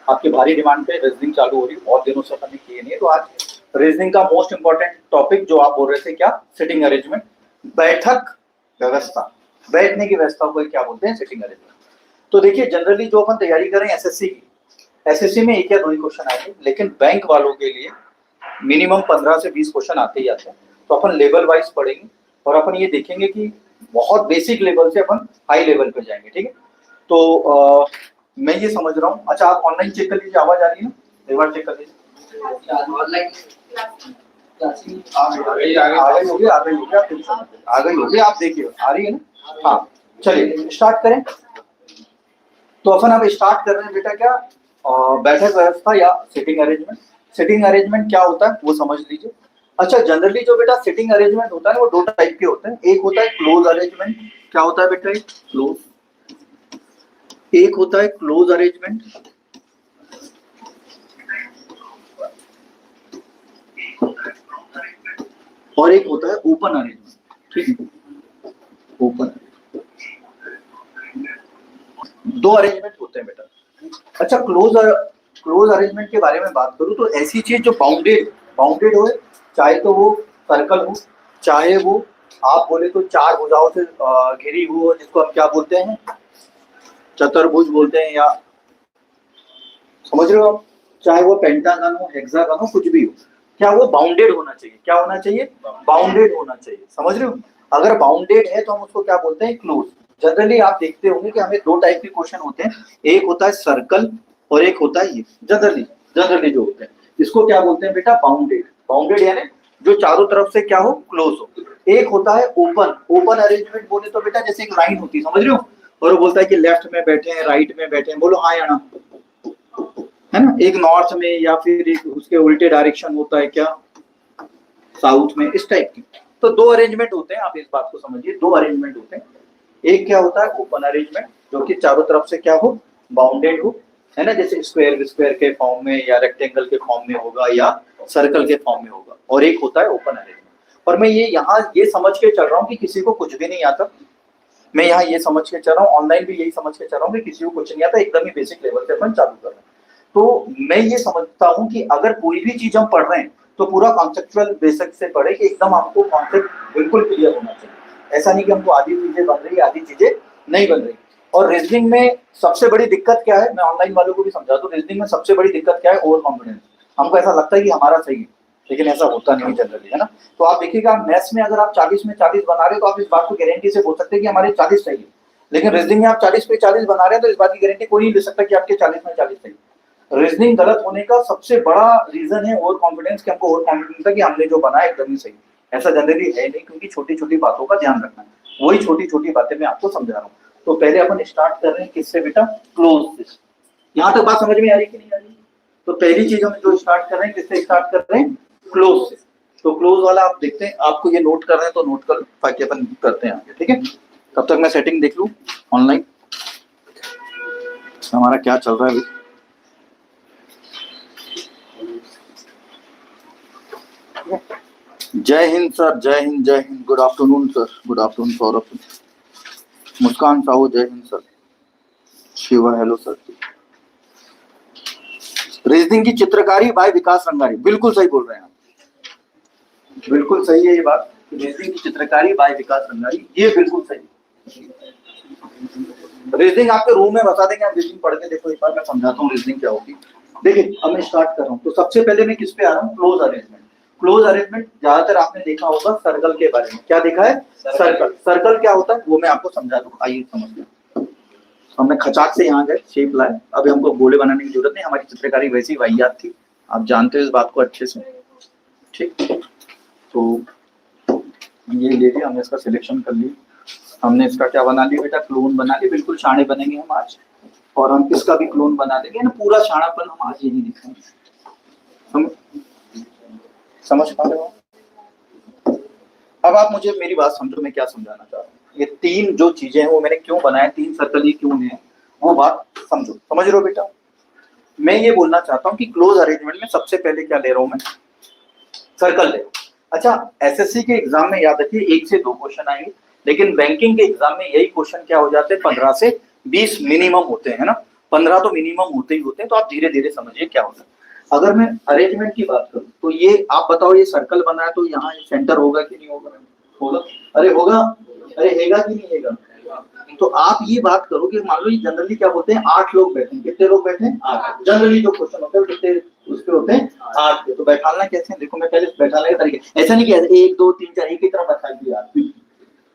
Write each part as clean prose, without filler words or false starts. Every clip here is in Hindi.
आपकी भारी डिमांड पे रीजनिंग चालू हो रही है, बहुत दिनों से हमने किए नहीं है, तो आज रीजनिंग का मोस्ट इंपॉर्टेंट टॉपिक जो आप बोल रहे थे, क्या? सिटिंग अरेंजमेंट, बैठक व्यवस्था, बैठने की व्यवस्था को क्या बोलते हैं? Sitting arrangement. तो देखिए, जनरली जो अपन तैयारी कर रहे हैं एसएससी की, एसएससी में एक या दो ही क्वेश्चन आएंगे, लेकिन बैंक वालों के लिए मिनिमम 15 से 20 क्वेश्चन आते ही आते हैं। तो अपन लेवल वाइज पढ़ेंगे और अपन ये देखेंगे कि बहुत बेसिक लेवल से अपन हाई लेवल पे जाएंगे, ठीक है? तो मैं ये समझ रहा हूँ, अच्छा आप ऑनलाइन चेक कर लीजिए, आवाज आ रही है ना? एक बार चेक कर लीजिए। ऑनलाइन आ गई होगी, आप देखिए आ रही है ना? हाँ, चलिए स्टार्ट करें। तो अपन अब स्टार्ट कर रहे हैं बेटा, क्या बैठक व्यवस्था या सिटिंग अरेंजमेंट। सिटिंग अरेंजमेंट क्या होता है वो समझ लीजिए। अच्छा, जनरली जो बेटा सिटिंग अरेंजमेंट होता है वो दो टाइप के होते हैं। एक होता है क्लोज अरेंजमेंट। क्या होता है बेटा? क्लोज। एक होता है क्लोज अरेंजमेंट, और एक होता है ओपन अरेंजमेंट, ठीक है? ओपन, दो अरेंजमेंट होते हैं बेटा। अच्छा, क्लोज अरेंजमेंट के बारे में बात करूं तो ऐसी चीज जो बाउंडेड हो, चाहे तो वो सर्कल हो, चाहे वो आप बोले तो चार भुजाओं से घिरी हुई हो, जिसको हम क्या बोलते हैं? चतुर्भुज बोलते हैं, या समझ रहे हो आप? चाहे वो पेंटागन हो, हेक्सागन हो, कुछ भी हो, क्या वो बाउंडेड होना चाहिए? क्या होना चाहिए? बाउंडेड होना चाहिए। समझ रहे हो? अगर बाउंडेड है तो हम उसको क्या बोलते हैं? क्लोज। जनरली आप देखते होंगे कि हमें दो टाइप के क्वेश्चन होते हैं, एक होता है सर्कल और एक होता है ये जनरली जो होते हैं, इसको क्या बोलते हैं बेटा? बाउंडेड। बाउंडेड यानी जो चारों तरफ से क्या हो? क्लोज हो। एक होता है ओपन अरेंजमेंट बोले तो बेटा जैसे एक लाइन होती है, समझ रहे हो? और वो बोलता है कि लेफ्ट में बैठे हैं, राइट में बैठे हैं, बोलो हाँ या ना, है ना? एक नॉर्थ में या फिर एक उसके उल्टे डायरेक्शन होता है, क्या? साउथ में, इस टाइप की। तो दो अरेंजमेंट होते हैं, आप इस बात को समझिए, दो अरेंजमेंट होते हैं। एक क्या होता है? ओपन अरेंजमेंट, जो कि चारों तरफ से क्या हो? बाउंडेड हो, है ना? जैसे स्क्वायर के फॉर्म में या रेक्टेंगल के फॉर्म में होगा या सर्कल के फॉर्म में होगा। और एक होता है ओपन अरेंजमेंट। और मैं ये समझ के चल रहा हूँ कि किसी को कुछ भी नहीं आता। मैं यहाँ ये समझ के चल रहा हूँ, ऑनलाइन भी यही समझ के चल रहा हूँ कि किसी को कुछ नहीं आता, एकदम ही बेसिक लेवल से अपन चालू कर रहे हैं। तो मैं ये समझता हूँ कि अगर कोई भी चीज हम पढ़ रहे हैं तो पूरा कॉन्सेप्चुअल बेसिक से पढ़े, कि एकदम हमको कॉन्सेप्ट बिल्कुल क्लियर होना चाहिए। ऐसा नहीं कि हमको आधी चीजें बन रही, आधी चीजें नहीं बन रही। और रीजनिंग में सबसे बड़ी दिक्कत क्या है, मैं ऑनलाइन वालों को भी समझा दूं, रीजनिंग में सबसे बड़ी दिक्कत क्या है? Over confidence. हमको ऐसा लगता है कि हमारा सही है, लेकिन ऐसा होता नहीं जनरली, है ना? तो आप देखिएगा, मैथ्स में अगर आप 40 में 40 बना रहे हो तो आप इस बात को गारंटी से बोल सकते हैं कि हमारे 40 सही है। लेकिन रीजनिंग में आप 40 पे 40 बना रहे हैं तो इस बात की गारंटी कोई नहीं दे सकता कि आपके 40 में 40 सही है। रीजनिंग गलत होने का सबसे बड़ा रीजन है ओवर कॉन्फिडेंस, कि हमको ओवर कॉन्फिडेंस है कि हमने जो बनाया एकदम ही सही। ऐसा जनरली है नहीं, क्योंकि छोटी छोटी बातों का ध्यान रखना है। वही छोटी छोटी बातें मैं आपको समझा रहा हूँ। तो पहले अपन स्टार्ट कर रहे हैं किससे बेटा? क्लोज से। यहाँ तक बात समझ में आ रही कि नहीं आ रही? तो पहली चीज हम जो स्टार्ट कर रहे हैं, किससे स्टार्ट कर रहे हैं? क्लोज से। तो क्लोज वाला आप देखते हैं, आपको ये नोट कर रहे हैं तो नोट कर, ताकि अपन करते हैं आगे, ठीक है? तब तक मैं सेटिंग देख लूं ऑनलाइन हमारा क्या चल रहा है अभी। जय हिंद सर, जय हिंद, जय Hind. Good afternoon sir, good afternoon Saurabh. Muskan Sahu, जय Hind sir. Shiva, hello sir. Reasoning की चित्रकारी बाय विकास रंगारी, बिल्कुल सही बोल रहे हैं आप, बिल्कुल सही है ये बात। रीजनिंग की चित्रकारी बाय विकास रंगारी, ये बिल्कुल सही। रीजनिंग आपके रूम में बता देंगे, आप रीजनिंग पढ़ के देखो एक बार, मैं समझाता हूँ रीजनिंग क्या होगी। देखिए अब मैं स्टार्ट कर रहा हूँ। तो सबसे पहले मैं किस पे आ रहा हूँ? Close arrangement. क्लोज अरेंजमेंट ज्यादातर आपने देखा होगा सर्कल के बारे में। क्या देखा है? सर्कल। सर्कल क्या होता है वो मैं आपको समझा दूँ, आइए समझ। हमने खचाक से यहाँ गए, शेप लाए, अभी हमको गोले बनाने की जरूरत नहीं, हमारी चित्रकारी वैसी वाहियात थी, आप जानते हो इस बात को अच्छे से, ठीक? तो ये ले लिया हमने, इसका सिलेक्शन कर लिया हमने। इसका क्या बना लिया बेटा? क्लोन बना लिया। बिल्कुल शाणे बनेंगे हम आज, और हम इसका भी क्लोन बना देंगे ना। पूरा शाणापन हम आज यही दिखाएंगे। हम समझ पा रहे हो? अब आप मुझे मेरी बात समझो, मैं क्या समझाना चाह रहा हूँ। ये तीन जो चीजें हैं वो मैंने क्यों बनाए, तीन सर्कल ही क्यों है, वो बात समझो। समझ रहे हो बेटा? मैं ये बोलना चाहता हूँ कि क्लोज अरेंजमेंट में सबसे पहले क्या ले रहा हूँ मैं? सर्कल ले। अच्छा, एसएससी के एग्जाम में याद रखिए 1 से 2 क्वेश्चन आएंगे, लेकिन बैंकिंग के एग्जाम में यही क्वेश्चन क्या हो जाते हैं? 15 से 20 मिनिमम होते हैं ना। 15 तो मिनिमम होते ही होते हैं, तो आप धीरे धीरे समझिए क्या होता है। अगर मैं अरेंजमेंट की बात करूं तो ये आप बताओ, ये सर्कल बना है तो यहाँ सेंटर होगा कि नहीं होगा? होगा। अरे होगा, अरे हैगा कि नहीं हैगा? तो आप ये बात करो कि मान लो ये जनरली क्या होते हैं, 8 लोग बैठे हैं। कितने लोग बैठे हैं? 8। जनरली जो क्वेश्चन होते हैं कितने उसके होते हैं? 8 के। तो बैठाना कैसे है देखो, मैं पहले बैठाने का तरीका, ऐसा नहीं कि 1 2 3 4 एक ही तरह बैठा दिया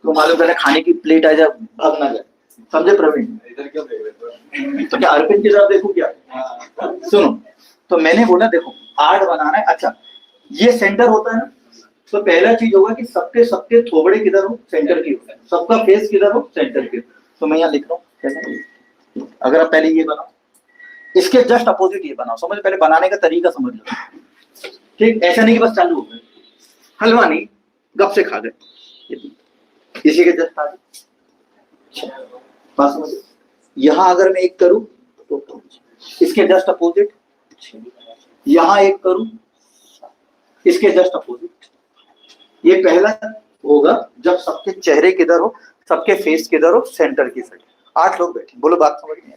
तो मालूम करे खाने की प्लेट आ जाए भाग ना जाए, समझे प्रवीण? इधर क्यों देख रहे हो? तो क्या अर्पित की तरफ देखो क्या? सुनो, तो मैंने बोला देखो 8 बनाना है। अच्छा, ये सेंटर होता है ना, तो पहला चीज होगा कि सबके सबके थोबड़े किधर हो? सेंटर की हो। सबका फेस किधर हो? सेंटर की। तो मैं यहाँ लिख रहा हूँ, अगर आप पहले ये बनाओ, इसके जस्ट अपोजिट ये बनाओ। समझ, पहले बनाने का तरीका समझ लो, ठीक? ऐसा नहीं कि बस चालू हो गए, हलवा नहीं गप से खा गए, इसी के जस्ट आगे बात समझ। यहाँ अगर मैं एक करूं तो इसके जस्ट अपोजिट, यहाँ एक करूं इसके जस्ट अपोजिट। ये पहला होगा जब सबके चेहरे किधर हो, सबके फेस किधर हो? सेंटर की साइड। 8 लोग बैठे, बोलो बात समझ में?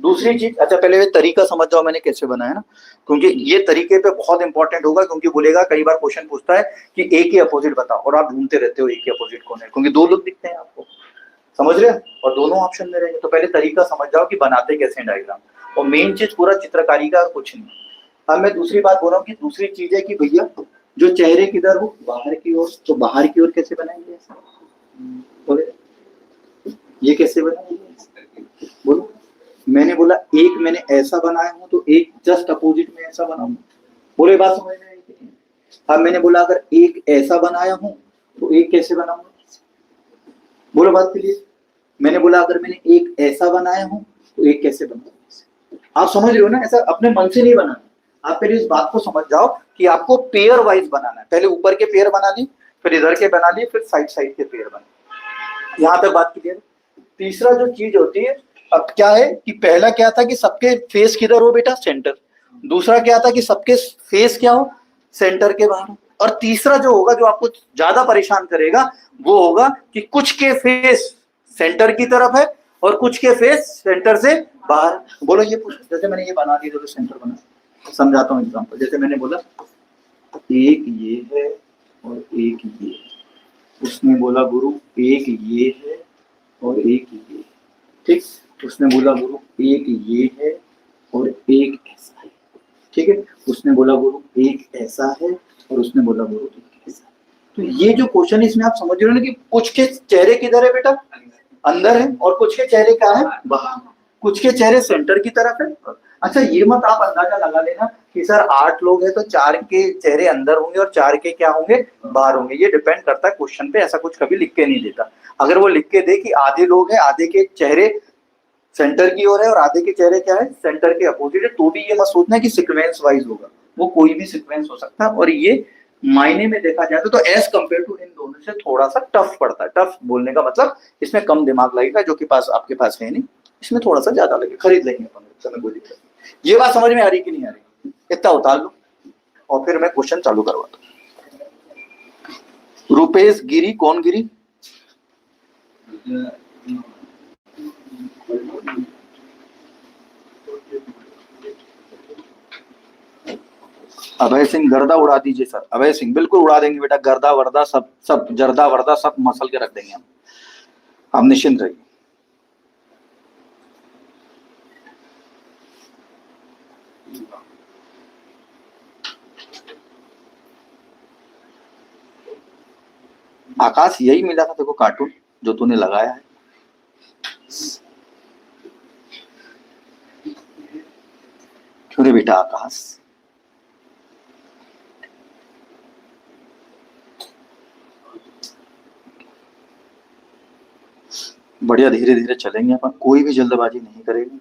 दूसरी चीज, अच्छा पहले ये तरीका समझ जाओ मैंने कैसे बनाया ना, क्योंकि ये तरीके पे बहुत इंपॉर्टेंट होगा। क्योंकि बोलेगा, कई बार क्वेश्चन पूछता है कि ए के अपोजिट बताओ, और आप ढूंढते रहते हो ए के अपोजिट कौन है, क्योंकि 2 लोग दिखते हैं आपको, समझ रहे हो, और दोनों ऑप्शन में रहेंगे। तो पहले तरीका समझ जाओ कि बनाते कैसे हैं डायग्राम, और मेन चीज पूरा चित्रकारी का, कुछ नहीं। अब मैं दूसरी बात बोल रहा हूँ कि दूसरी चीज है कि भैया जो चेहरे किधर हो? बाहर की ओर। तो बाहर की ओर कैसे बनाएंगे? बोले ये कैसे बनाएंगे? बोलो। मैंने बोला एक मैंने ऐसा बनाया हूं तो एक जस्ट अपोजिट में ऐसा बनाऊंगा। बोले बात समझ में आई? अब मैंने बोला अगर एक ऐसा बनाया हूं तो एक कैसे बनाऊंगा? बोलो बात के लिए। मैंने बोला अगर मैंने एक ऐसा बनाया हूं तो एक कैसे बनाऊंगा? आप समझ रहे हो ना? ऐसा अपने मन से नहीं बनाना, आप पहले इस बात को समझ जाओ कि आपको पेयर वाइज बनाना है। पहले ऊपर के पेयर बना ली, फिर इधर के बना लिए, फिर साइड साइड के पेयर बना। यहाँ तक बात क्लियर? तीसरा जो चीज होती है, अब क्या है कि पहला क्या था कि सबके फेस किधर हो बेटा? सेंटर। दूसरा क्या था कि सबके फेस क्या हो? सेंटर के बाहर हो। और तीसरा जो होगा, जो आपको ज्यादा परेशान करेगा, वो होगा कि कुछ के फेस सेंटर की तरफ है और कुछ के फेस सेंटर से बाहर। बोलो ये जैसे मैंने ये बना दिया, जो सेंटर बना, समझाता हूँ एग्जाम्पल। जैसे मैंने बोला एक ये है और एक ये, उसने बोला गुरु एक ये है और एक ये, ठीक? उसने बोला गुरु एक ये है और एक ऐसा है, ठीक है? उसने बोला गुरु एक ऐसा है और उसने बोला गुरु एक ऐसा है। तो ये जो क्वेश्चन है इसमें आप समझ रहे हो ना कि कुछ के चेहरे किधर है बेटा? अंदर है, और कुछ के चेहरे क्या है? बाहर। कुछ के चेहरे सेंटर की तरफ है। अच्छा ये मत आप अंदाजा लगा लेना कि सर 8 लोग हैं तो 4 के चेहरे अंदर होंगे और 4 के क्या होंगे? बाहर होंगे। ये डिपेंड करता है क्वेश्चन पे, ऐसा कुछ कभी लिख के नहीं देता। अगर वो लिख के दे कि आधे लोग हैं, आधे के चेहरे सेंटर की ओर है और आधे के चेहरे क्या है? सेंटर के अपोजिट है, तो भी ये मत सोचना कि सीक्वेंस वाइज होगा। वो कोई भी सीक्वेंस हो सकता है, और ये मायने में देखा जाए तो एज कंपेयर टू इन दोनों से थोड़ा सा टफ पड़ता है। टफ बोलने का मतलब इसमें कम दिमाग लगेगा, जो कि पास आपके पास है नहीं, इसमें थोड़ा सा ज्यादा लगेगा, खरीद लेंगे अपन, समय कोई दिक्कत नहीं। ये बात समझ में आ रही कि नहीं आ रही? इतना उतार लो और फिर मैं क्वेश्चन चालू करवाता हूँ। रुपेश गिरी, कौन गिरी? अभय सिंह, गर्दा उड़ा दीजिए सर। अभय सिंह बिल्कुल उड़ा देंगे बेटा, गर्दा वर्दा सब सब जर्दा वर्दा सब मसल के रख देंगे हम। आप निश्चिंत रहिए। आकाश यही मिला था देखो कार्टून जो तूने लगाया है। क्यों रे बेटा आकाश? बढ़िया, धीरे धीरे चलेंगे अपन, कोई भी जल्दबाजी नहीं करेंगे।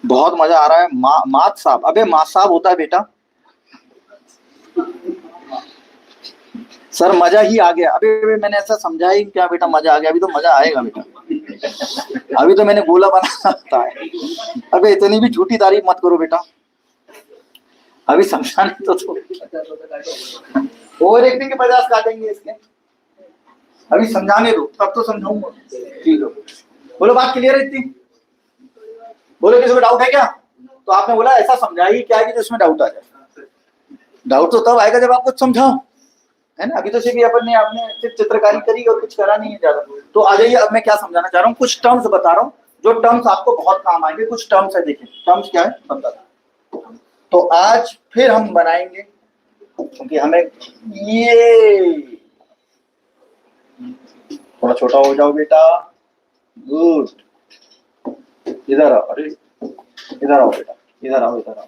बहुत मजा आ रहा है। मात साहब, अबे मात साहब होता है बेटा। सर मजा ही आ गया। अभी मैंने ऐसा समझा ही क्या बेटा, मजा आ गया? अभी तो मजा आएगा बेटा, अभी तो मैंने बोला बना है। अबे इतनी भी झूठी तारीफ मत करो बेटा, अभी समझाने तो ओवर एक्टिंग के 50 काटेंगे इसके, अभी समझाने दो तब तो समझाऊंगा। ठीक है, बोलो बात क्लियर है इतनी? बोलो किसी को डाउट है क्या? तो आपने बोला ऐसा समझा ही क्या है कि जिसमें डाउट आ जाए। डाउट तो तब आएगा जब आप कुछ समझाओ, है ना? अभी तो सिर्फ अपन ने आपने सिर्फ चित्रकारी करी और कुछ करा नहीं है ज्यादा। तो आ जाइए, अब मैं क्या समझाना चाह रहा हूँ, कुछ टर्म्स बता रहा हूँ जो टर्म्स आपको बहुत काम आएंगे। कुछ टर्म्स है, देखिए टर्म्स क्या है बता। तो आज फिर हम बनाएंगे, क्योंकि हमें ये थोड़ा छोटा हो जाओ बेटा, गुड, इधर आओ, अरे इधर आओ बेटा, इधर आओ, इधर आओ,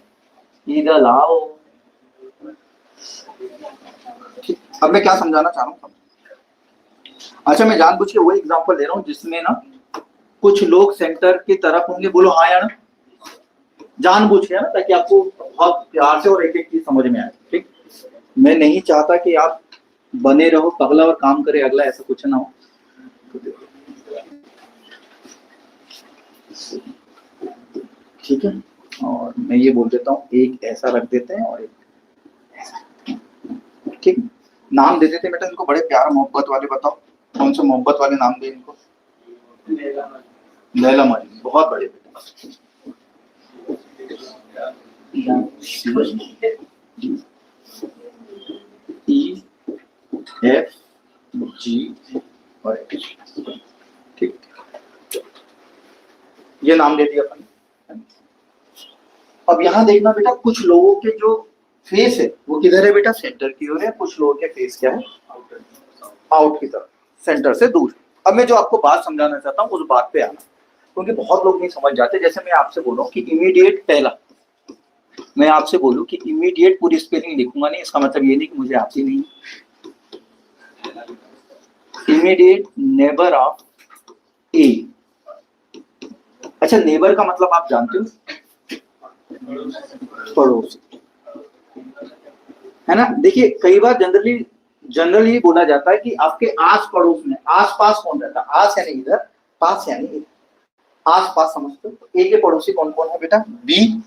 इधर आओ। अब मैं क्या समझाना चाह रहा हूँ। अच्छा, मैं जानबूझ के वो एग्जांपल दे रहा हूँ जिसमें ना कुछ लोग सेंटर की तरफ होंगे, बोलो हाँ या ना, जानबूझ के ना, ताकि आपको बहुत प्यार से और एक एक चीज समझ में आए। ठीक, मैं नहीं चाहता कि आप बने रहो पगला और काम करे अगला, ऐसा कुछ ना हो। ठीक है, और मैं ये बोल देता हूँ, एक ऐसा रख देते हैं और एक ऐसा। ठीक, नाम दे देते बेटा इनको, बड़े प्यार मोहब्बत वाले। बताओ कौन से मोहब्बत वाले नाम दे इनको? लैला मजनू, बहुत बड़े बेटा। ई एफ जी और एच। ठीक, ये नाम दे दिया अपन। अब यहाँ देखना बेटा, कुछ लोगों के जो फेस है वो किधर है बेटा? सेंटर की ओर है। कुछ लोगों के फेस क्या है? आउट की तरफ, सेंटर से दूर। अब मैं जो आपको बात समझाना चाहता हूँ उस बात पे आना, क्योंकि बहुत लोग नहीं समझ जाते। जैसे मैं आपसे बोल रहा हूँ कि इमीडिएट, पहला मैं आपसे बोलूं कि इमीडिएट पूरी स्पेलिंग लिखूंगा नहीं, इसका मतलब ये नहीं कि मुझे आती नहीं। इमीडिएट नेबर ऑफ ए। अच्छा, नेबर का मतलब आप जानते हो? पड़ोसी, है ना? देखिए कई बार जनरली बोला जाता है कि आपके आस पड़ोस में, आस पास कौन रहता है? आस यानी इधर, पास यानी इधर, आस पास समझते हो? ए के पड़ोसी कौन कौन है बेटा? बी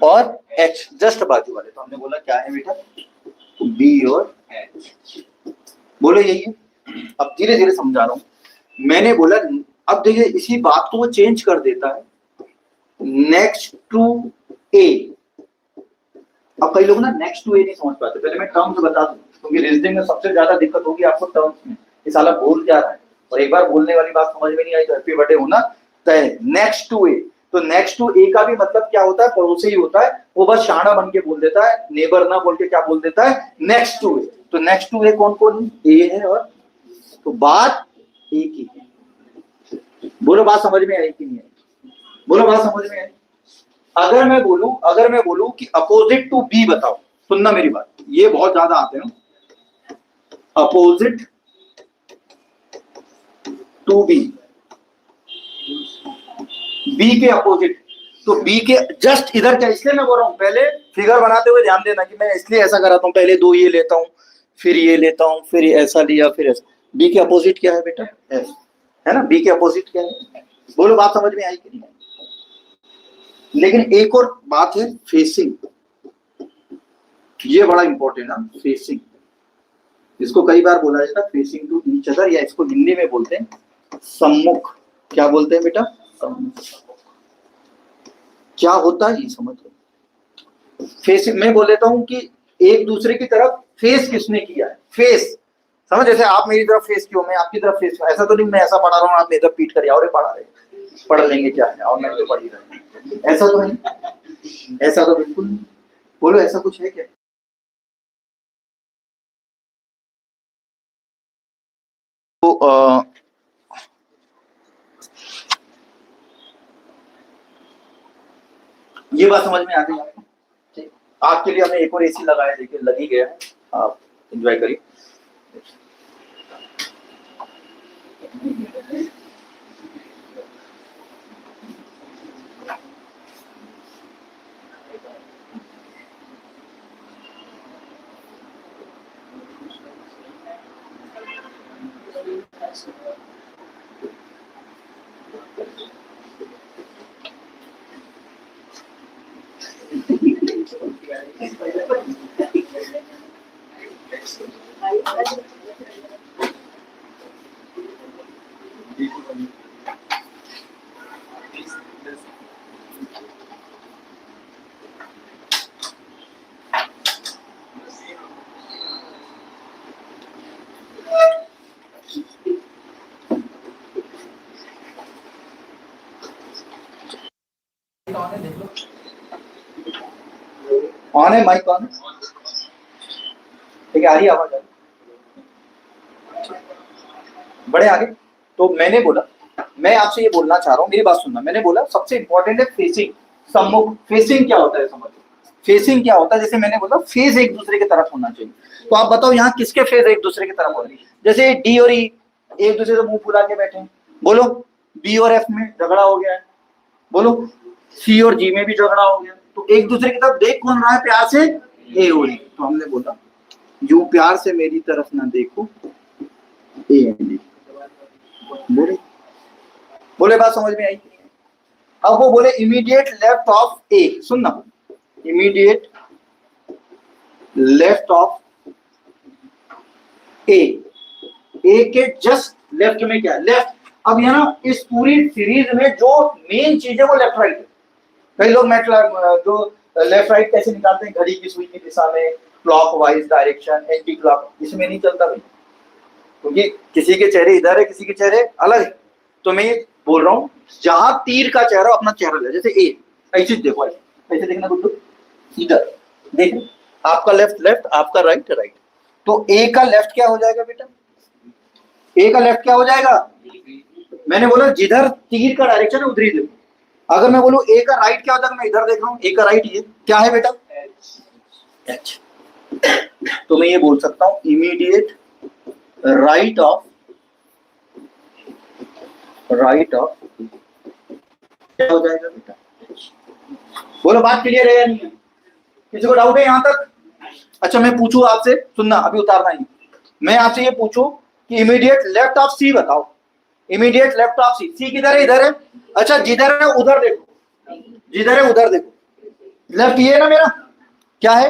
और एच, जस्ट बाजू वाले। तो हमने बोला क्या है बेटा? बी और एच। बोलो यही है। अब धीरे धीरे समझा रहा हूं। मैंने बोला, अब देखिए इसी बात को वो चेंज कर देता है, नेक्स्ट टू ए। अब कई लोग ना नेक्स्ट टू ए नहीं समझ पाते। पहले मैं टर्म्स बता दूं, क्योंकि रीजनिंग में सबसे ज्यादा दिक्कत होगी आपको टर्म्स में। ये साला बोल क्या रहा है, और एक बार बोलने वाली बात समझ में नहीं आई तो हैप्पी बर्थडे होना तय। नेक्स्ट टू ए, तो नेक्स्ट टू ए का भी मतलब क्या होता है? पड़ोसी ही होता है। वो बस शाना बन के बोल देता है, नेबर ना बोल के क्या बोल देता है? नेक्स्ट टू ए। तो नेक्स्ट टू ए कौन कौन? ए है और, तो बात एक ही है। बोलो बात समझ में आई कि नहीं आई? बोलो बात समझ में आई? अगर मैं बोलूं कि अपोजिट टू बी बताओ, सुनना मेरी बात, ये बहुत ज्यादा आते हैं। अपोजिट टू बी, बी के अपोजिट, तो बी के जस्ट इधर क्या, इसलिए मैं बोल रहा हूं पहले फिगर बनाते हुए ध्यान देना कि मैं इसलिए ऐसा कराता हूं, पहले दो ये लेता हूं, फिर ये लेता हूं, फिर ऐसा लिया, फिर ऐसा। बी के अपोजिट क्या है बेटा? एस, है ना? बी के अपोजिट क्या है? बोलो बात समझ में आई कि नहीं? लेकिन एक और बात है, फेसिंग, ये बड़ा इंपॉर्टेंट है। फेसिंग, इसको कई बार बोला जाता है फेसिंग टू ईच अदर, या इसको हिंदी में बोलते हैं सम्मुख। क्या बोलते हैं बेटा? सम्मुख। क्या होता है ये समझ लो। फेसिंग मैं बोल देता हूं कि एक दूसरे की तरफ फेस किसने किया है? फेस समझ, जैसे आप मेरी तरफ फेस क्यों, मैं आपकी तरफ फेस क्यों? ऐसा तो नहीं मैं ऐसा पढ़ा रहा हूँ, आप मेरी तरफ पीट कर और पढ़ा रहे, पढ़ लेंगे क्या है, और मैं तो पढ़ ही रहा, ऐसा तो नहीं, ऐसा तो बिल्कुल नहीं। बोलो ऐसा कुछ है क्या? तो ये बात समझ में आ गई आपको? ठीक, आपके लिए हमने एक और एसी लगाया, देखिए लग ही गया है, आप एंजॉय करिए। ऑन है, माइक ऑन है, ठीक है, आ रही है आवाज? बड़े आगे। तो मैंने बोला, मैं आपसे ये बोलना चाह रहा हूँ, मेरी बात सुनना, मैंने बोला सबसे इंपॉर्टेंट है फेसिंग, सम्मुख। फेसिंग क्या होता है समझो, फेसिंग क्या होता है, जैसे मैंने बोला फेस एक दूसरे की तरफ होना चाहिए। तो आप बताओ यहाँ किसके फेस एक दूसरे की तरफ हो रही है? जैसे डी और ई एक दूसरे से मुंह फुला के बैठे हैं, बोलो। बी और एफ में झगड़ा हो गया है, बोलो। सी और जी में भी झगड़ा हो गया, तो एक दूसरे की तरफ देख कौन रहा है प्यार से? ए हो रही। तो हमने बोला यूं प्यार से मेरी तरफ ना देखो, ए एंड। बोले बोले बात समझ में आई? अब वो बोले इमीडिएट लेफ्ट ऑफ ए, सुनना, इमीडिएट लेफ्ट ऑफ ए, ए के जस्ट लेफ्ट में क्या है? लेफ्ट। अब यहाँ ना इस पूरी सीरीज में जो मेन चीज है वो लेफ्ट राइट है। कई लोग जो लेफ्ट राइट कैसे निकालते हैं, घड़ी की सुई की दिशा में, clock wise direction, anti clock, इसमें नहीं चलता भाई, क्योंकि किसी के चेहरे इधर है, किसी के चेहरे अलग है। तो मैं ये बोल रहा हूँ जहां तीर का चेहरा अपना चेहरा ले, जैसे ए, ऐसे देखो, ऐसे देखना गुड्डू, इधर देख, आपका लेफ्ट लेफ्ट, आपका राइट राइट। तो ए का लेफ्ट क्या हो जाएगा बेटा? ए का लेफ्ट क्या हो जाएगा? मैंने बोला जिधर तीर का डायरेक्शन है उधर ही देखो। अगर मैं बोलूं ए का राइट क्या हो जाएगा, मैं इधर देख रहा हूं, ए का राइट ये क्या है बेटा? एच। तो मैं ये बोल सकता हूं इमीडिएट राइट ऑफ क्या हो जाएगा बेटा? बोलो बात क्लियर है या नहीं है? किसी को डाउट है यहां तक? अच्छा मैं पूछूं आपसे, सुनना अभी उतारना ही, मैं आपसे ये पूछूं कि इमीडिएट लेफ्ट ऑफ सी बताओ, इमीडिएट लेफ्ट ऑफ सी, सी किधर है? इधर है। अच्छा जिधर है उधर देखो, जिधर है उधर देखो, लेफ्ट ये ना मेरा, क्या है?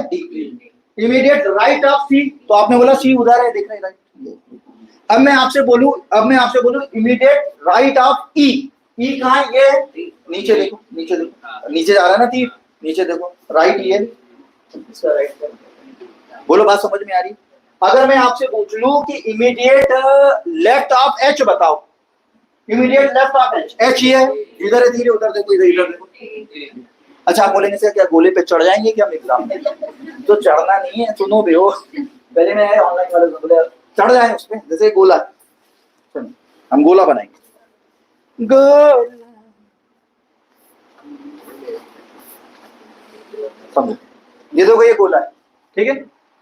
इमीडिएट राइट ऑफ सी, तो आपने बोला सी उधर है, देख रहे राइट। अब मैं आपसे बोलूं इमीडिएट राइट ऑफ ई, ई कहां है? ये नीचे देखो, नीचे देखो, नीचे जा रहा है ना तीर, नीचे देखो, राइट ये, इसका राइट। बोलो बात समझ में आ रही? अगर मैं आपसे पूछ लूं कि इमीडिएट लेफ्ट ऑफ एच बताओ, immediate left of H, H ये है, इधर है धीरे, उधर देखो, इधर देखो। अच्छा आप बोलेंगे सर क्या गोले पे चढ़ जाएंगे क्या हम एग्जाम में? तो चढ़ना नहीं है, सुनो बे, पहले मैं ऑनलाइन वाले बोले चढ़ जाए उस पे, जैसे गोला, हम गोला बनाएंगे, गोला, समझो, ये देखो ये गोला है, ठीक है।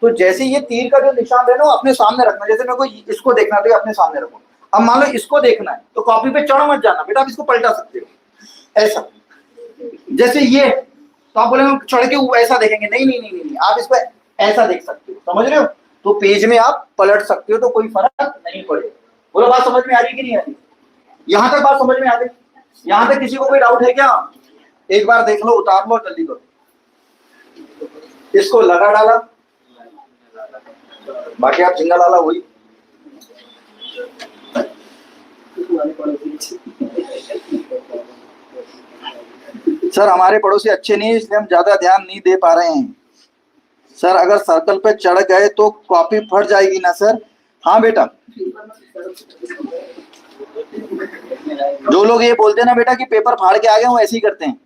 तो जैसे ये तीर का जो निशान है ना अपने सामने रखना, जैसे मेरे को इसको देखना तो अपने सामने रखो। अब मान लो इसको देखना है तो कॉपी पे चढ़ मत जाना बेटा, आप इसको पलटा सकते हो ऐसा, जैसे ये, तो आप बोले हम चढ़ के ऐसा देखेंगे, नहीं नहीं नहीं नहीं, आप इसको ऐसा देख सकते हो, समझ रहे हो? तो पेज में आप पलट सकते हो, तो कोई फर्क नहीं पड़ेगा। बोलो बात समझ में आ रही कि नहीं आ रही? यहां तक बात समझ में आ गई? यहां तक किसी को कोई डाउट है क्या? एक बार देख लो, उतार लो, जल्दी करो। इसको लगा डाला, बाकी आप जिंगा डाला वही। सर हमारे पड़ोसी अच्छे नहीं, इसलिए हम ज्यादा ध्यान नहीं दे पा रहे हैं सर। अगर सर्कल पे चढ़ गए तो कॉपी फट जाएगी ना सर? हाँ बेटा, जो लोग ये बोलते हैं ना बेटा कि पेपर फाड़ के आ गए, वो ऐसे ही करते हैं।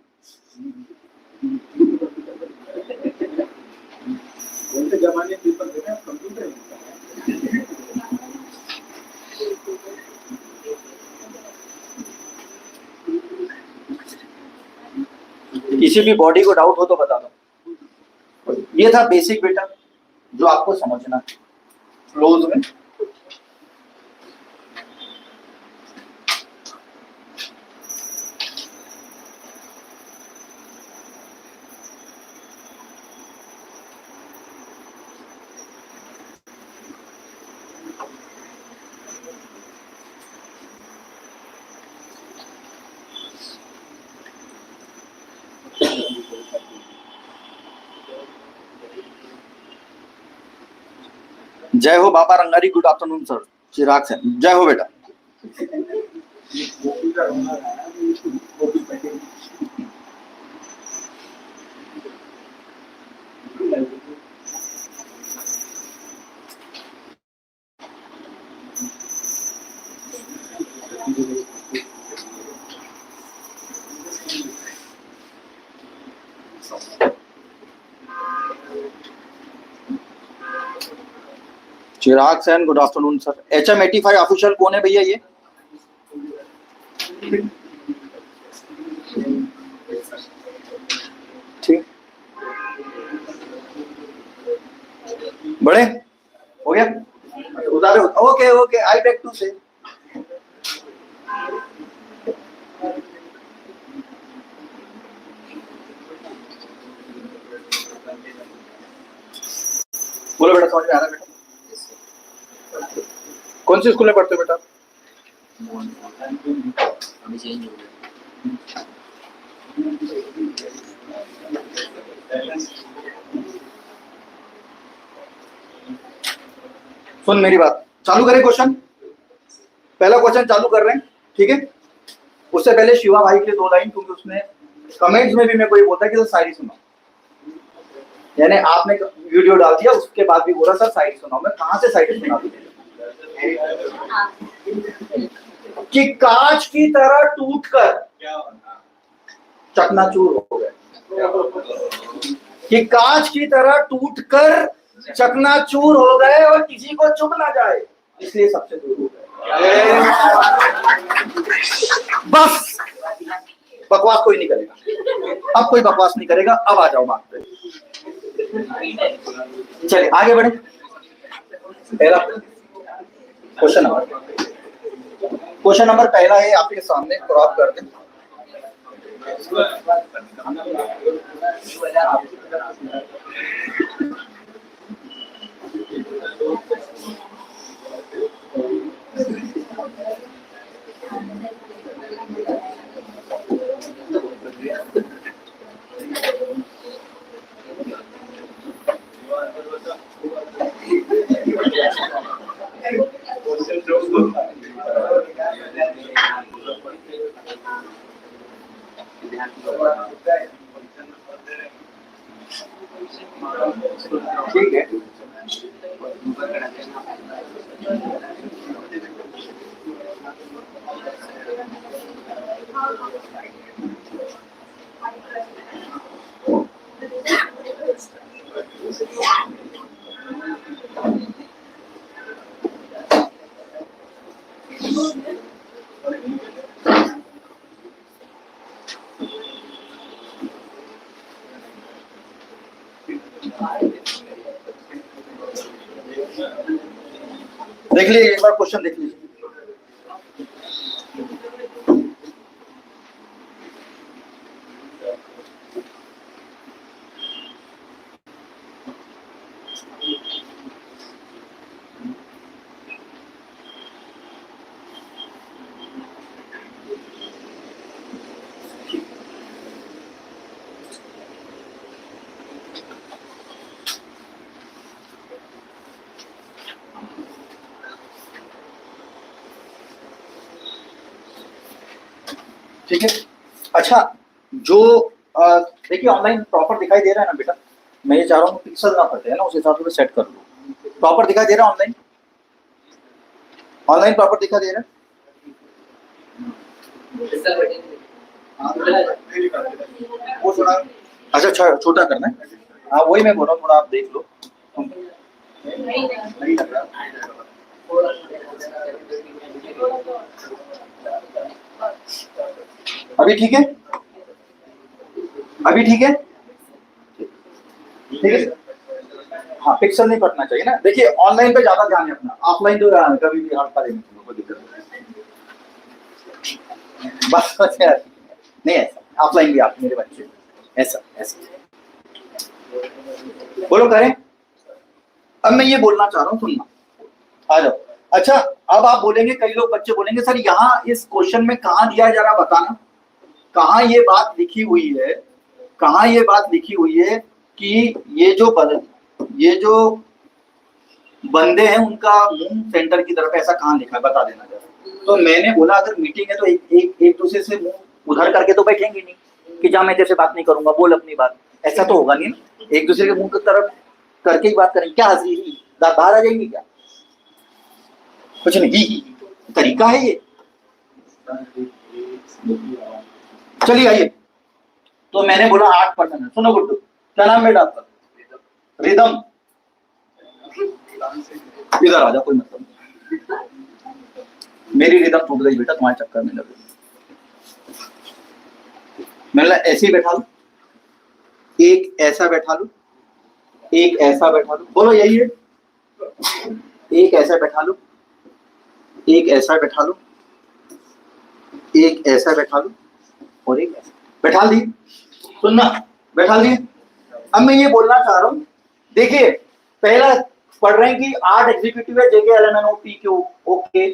किसी भी बॉडी को डाउट हो तो बता दो। ये था बेसिक बेटा जो आपको समझना क्लोज में। जय हो Baba Rangari, good afternoon sir. Chirag Sen, जय हो बेटा। Chirag Sen, good afternoon sir. HM85 official कौन है भैया ये? ठीक, बड़े हो गया उतारे। Okay okay, I beg to say. बोलो बेटा, समझ में आ रहा है बेटा? कौन सी स्कूल में पढ़ते हो बेटा? अभी चेंज हो गया। सुन मेरी बात, चालू करें क्वेश्चन। पहला क्वेश्चन चालू कर रहे हैं, ठीक है? उससे पहले शिवा भाई के 2 लाइन, क्योंकि उसने कमेंट्स में भी मेरे को ये बोलता है कि सर शायरी सुनाओ। यानी आपने वीडियो डाल दिया, उसके बाद भी बोला सर शायरी सुनाओ। मैं कहां से शायरी सुना दूं? कि कांच की तरह टूटकर चकनाचूर हो गए, कि कांच की तरह टूटकर चकनाचूर हो गए और किसी को चुभ ना जाए, इसलिए सबसे दूर हो गए। बस बकवास कोई नहीं करेगा, अब कोई बकवास नहीं करेगा। अब आ जाओ बात पे, चलिए आगे बढ़े। पहला क्वेश्चन नंबर पहला है आपके सामने, क्रॉप कर दें। ठीक है, देख लीजिए एक बार क्वेश्चन देख लीजिए। ठीक है, अच्छा जो देखिए ऑनलाइन प्रॉपर दिखाई दे रहा है ना बेटा? मैं ये चाह रहा हूँ पिक्सल ना फटे, है ना? उस हिसाब से सेट कर लो। प्रॉपर दिखाई दे रहा है ऑनलाइन? ऑनलाइन प्रॉपर दिखाई दे रहा है? अच्छा छोटा करना है? हाँ वही मैं बोल रहा हूँ, थोड़ा आप देख लो। नहीं लग रहा। अभी ठीक है? अभी ठीक है? ठीक है, हाँ पिक्सल नहीं कटना चाहिए ना। देखिए ऑनलाइन पे ज्यादा ध्यान है अपना, ऑफलाइन तो कभी भी हल्का लेने कोई दिक्कत नहीं। बस यार नहीं, ऐसा ऑफलाइन भी आप मेरे बच्चे ऐसा ऐसा बोलो करें। अब मैं ये बोलना चाह रहा हूँ, सुनना, आ जाओ। अच्छा अब आप बोलेंगे, कई लोग बच्चे बोलेंगे सर यहाँ इस क्वेश्चन में कहाँ दिया है, जरा बताना कहाँ ये बात लिखी हुई है, कहाँ ये बात लिखी हुई है कि ये जो बंदे हैं उनका मुंह सेंटर की तरफ, ऐसा कहाँ लिखा है बता देना जरा। तो मैंने बोला अगर मीटिंग है तो एक दूसरे से मुंह उधर करके तो बैठेंगे नहीं कि जहाँ मैं तेरे से बात नहीं करूंगा, बोल अपनी बात, ऐसा तो होगा नहीं ना। एक दूसरे के मुंह की तरफ करके ही बात करेंगे। क्या हंसी बाहर आ जाएंगी क्या? कुछ नहीं, ही तरीका है ये। चलिए आइए, तो मैंने बोला 8% है। सुनो गुड्डू, क्या नाम बेटा आपका? रिदम। इधर आ जा, कोई मतलब नहीं। मेरी रिदम टूट गई बेटा तुम्हारे चक्कर में लगे। मैंने ऐसे ही बैठा लू, एक ऐसा बैठा लू, एक ऐसा बैठा लू, बोलो यही है। एक ऐसा बैठा लू, एक ऐसा बैठा लू, एक ऐसा बैठा लू और एक ऐसा बैठा दी। सुनना, बैठा दिए। अब मैं ये बोलना चाह रहा हूं, देखिए पहला पढ़ रहे हैं कि 8 एग्जीक्यूटिव है, JK LMNO PQ, okay.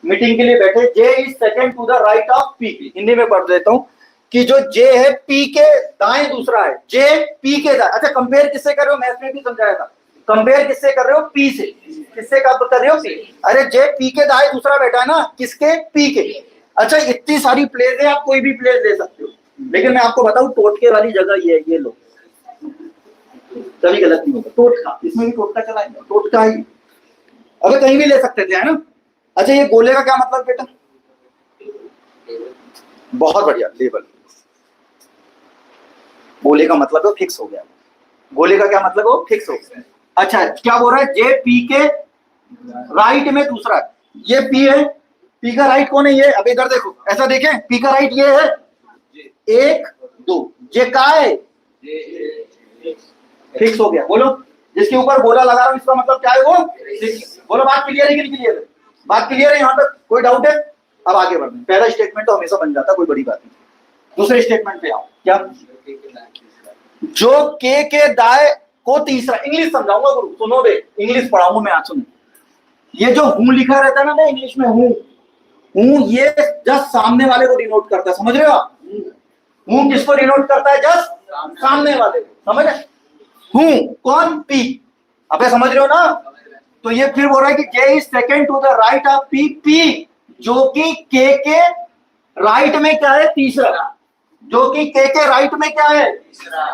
Meeting के लिए बैठे, J is second to the right of P. Hindi में पढ़ देता हूं कि जो जे है पी के दाएं दूसरा है, जे पी के दाएं। अच्छा, कंपेयर किससे कर रहे हो? मैथ में भी समझाया था। कंपेयर किससे कर रहे हो? पी से। किससे कर रहे हो? पी। अरे जे पी के दाएं दूसरा बैठा है ना, किसके? पी के। अच्छा, इतनी सारी प्लेस है, आप कोई भी प्लेस ले सकते हो, लेकिन मैं आपको बताऊं टोटके वाली जगह ये है, ये लो, कभी गलत नहीं होगा। टोटका, इसमें भी टोटका चलाएंगे, टोटका ही। अगर कहीं भी ले सकते थे, है ना। अच्छा, ये गोले का क्या मतलब बेटा? बहुत बढ़िया, लेबल। गोले का मतलब है फिक्स हो गया। गोले का क्या मतलब है? फिक्स हो गया। अच्छा, क्या बोल रहा है? जे पी के राइट में दूसरा, ये पी है, पी का राइट कौन है? ये। अब इधर देखो, ऐसा देखें, पी का राइट ये है, 1 2, जे का है, फिक्स हो गया। बोलो, जिसके ऊपर गोला लगा रहा हूं इसका मतलब क्या है? वो बोलो, बात क्लियर है कि नहीं क्लियर है? बात क्लियर है? यहां तक कोई डाउट है? अब आगे बढ़ते हैं। पहला स्टेटमेंट तो हमेशा बन जाता, कोई बड़ी बात नहीं। दूसरे स्टेटमेंट पे आओ। क्या? जो के दाएं को तीसरा, इंग्लिश समझाऊंगा गुरु, सुनो बे, इंग्लिश पढ़ाऊंगा मैं, आज सुनो। ये जो हूं लिखा रहता है ना इंग्लिश में, हूं, ये जस्ट सामने वाले को डिनोट करता है, समझ रहे हो आप? हूं किसको डिनोट करता है? जस्ट सामने वाले को, समझ रहे? हूं कौन? पी। अब समझ रहे हो ना? तो ये फिर बोल रहा है कि J is second to the right of P, P जो कि के राइट में क्या है? तीसरा। जो कि के राइट में क्या है?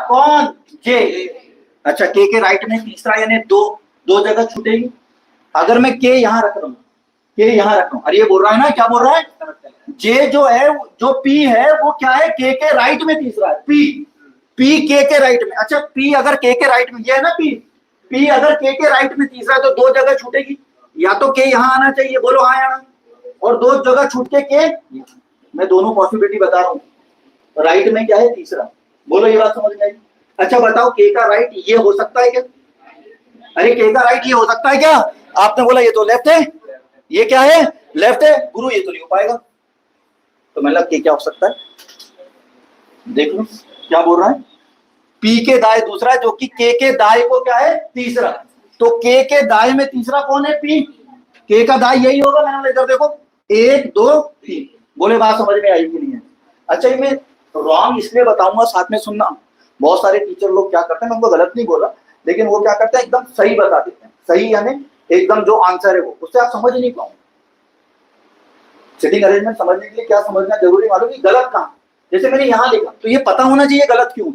कौन? जे। अच्छा, के राइट में तीसरा, यानी दो जगह छूटेगी। अगर मैं के यहां रख रहा हूं, के यहां रख रहा हूं, अरे ये बोल रहा है ना, क्या बोल रहा है? जे जो है, जो पी है, वो क्या है? के राइट में तीसरा है, पी। पी के राइट में। अच्छा, पी अगर के राइट में, ये है ना पी अगर के राइट में तीसरा है तो 2 जगह छूटेगी। या तो के यहां आना चाहिए, बोलो हाँ यहाँ, और 2 जगह छूट के मैं दोनों पॉसिबिलिटी बता रहा हूँ। राइट में क्या है? तीसरा। बोलो, ये बात समझ में आई? अच्छा बताओ, के का राइट ये हो सकता है क्या? अरे के का राइट ये हो सकता है क्या? आपने बोला ये तो लेफ्ट है, ये क्या है? लेफ्ट है। गुरु ये तो नहीं हो पाएगा। तो मतलब के क्या हो सकता है? देख लो क्या बोल रहा है। पी के दाएं दूसरा, जो कि के दाएं को क्या है? तीसरा। तो के दाएं में तीसरा कौन है? पी। के का दाएं यही होगा। मैंने इधर देखो, 1 2 3। बोले बात समझ में आई कि नहीं है? अच्छा, ये मैं रॉन्ग इसलिए बताऊंगा, साथ में सुनना। बहुत सारे टीचर लोग क्या करते हैं, मैं उनको गलत नहीं बोला, लेकिन वो क्या करते हैं, एकदम सही बता देते हैं। सही यानी एकदम जो आंसर है वो, उससे आप समझ ही नहीं पाओगे। सिटिंग अरेंजमेंट समझने के लिए क्या समझना जरूरी मालूम कि गलत कहाँ। जैसे मैंने यहाँ लिखा, तो ये पता होना चाहिए गलत क्यों,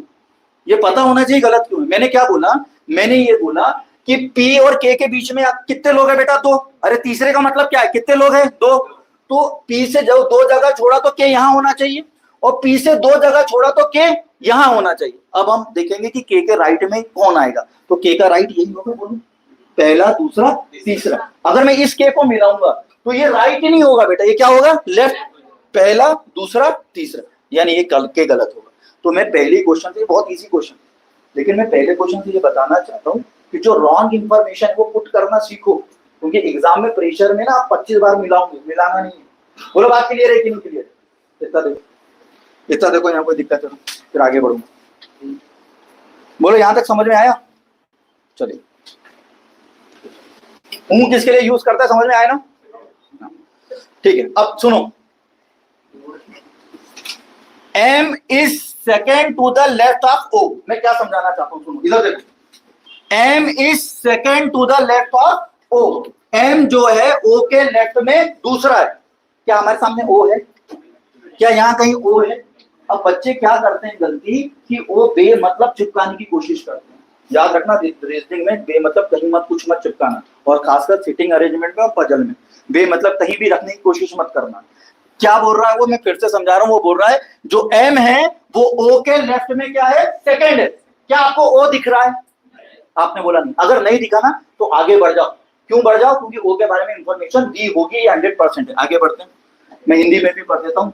ये पता होना चाहिए गलत क्यों है। मैंने क्या बोला? मैंने ये बोला कि पी और के बीच में कितने लोग हैं बेटा? 2। अरे तीसरे का मतलब क्या है? कितने लोग हैं? 2। तो पी से जब 2 जगह छोड़ा तो के यहाँ होना चाहिए, और पी से 2 जगह छोड़ा तो के यहाँ होना चाहिए। अब हम देखेंगे कि के राइट में कौन आएगा। तो के का राइट यही होगा, बोलो, पहला दूसरा तीसरा। अगर मैं इस के को मिलाऊंगा तो ये राइट ही नहीं होगा बेटा, ये क्या होगा? लेफ्ट। पहला दूसरा तीसरा, यानी ये के गलत होगा। तो मैं पहले क्वेश्चन से, बहुत इजी क्वेश्चन, लेकिन मैं पहले क्वेश्चन से ये बताना चाहता हूँ कि जो रॉन्ग इंफॉर्मेशन है वो पुट करना सीखो, क्योंकि एग्जाम में प्रेशर में ना आप 25 बार मिलाओगे, मिलाना नहीं है। बोलो बात क्लियर है कि नहीं क्लियर? इतना देखो, यहाँ कोई दिक्कत है फिर आगे बढ़ूंगा। बोलो यहाँ तक समझ में आया? चलिए, हूं किसके लिए यूज करता है, समझ में आया ना? ठीक है, अब सुनो, M is second to the left of O। मैं क्या समझाना चाहता हूं, सुनो, इधर देखो। M is second to the left of O। M जो है O के लेफ्ट में दूसरा है। क्या हमारे सामने O है? क्या यहाँ कहीं O है? अब बच्चे क्या करते हैं गलती कि O बे मतलब चिपकाने की कोशिश करते हैं। याद रखना रीजनिंग में बे मतलब कहीं मत कुछ मत चिपकाना, और खासकर सिटिंग अरेंजमेंट में और पजल में बे मतलब कहीं भी रखने की कोशिश मत करना। क्या बोल रहा है वो, मैं फिर से समझा रहा हूं। वो बोल रहा है जो M है वो O के लेफ्ट में क्या है? सेकेंड है। क्या आपको O दिख रहा है? आपने बोला नहीं। अगर नहीं दिखा ना तो आगे बढ़ जाओ। क्यों बढ़ जाओ? क्योंकि O के बारे में इंफॉर्मेशन दी होगी, 100% है। आगे बढ़ते हैं, मैं हिंदी में भी पढ़ देता हूँ।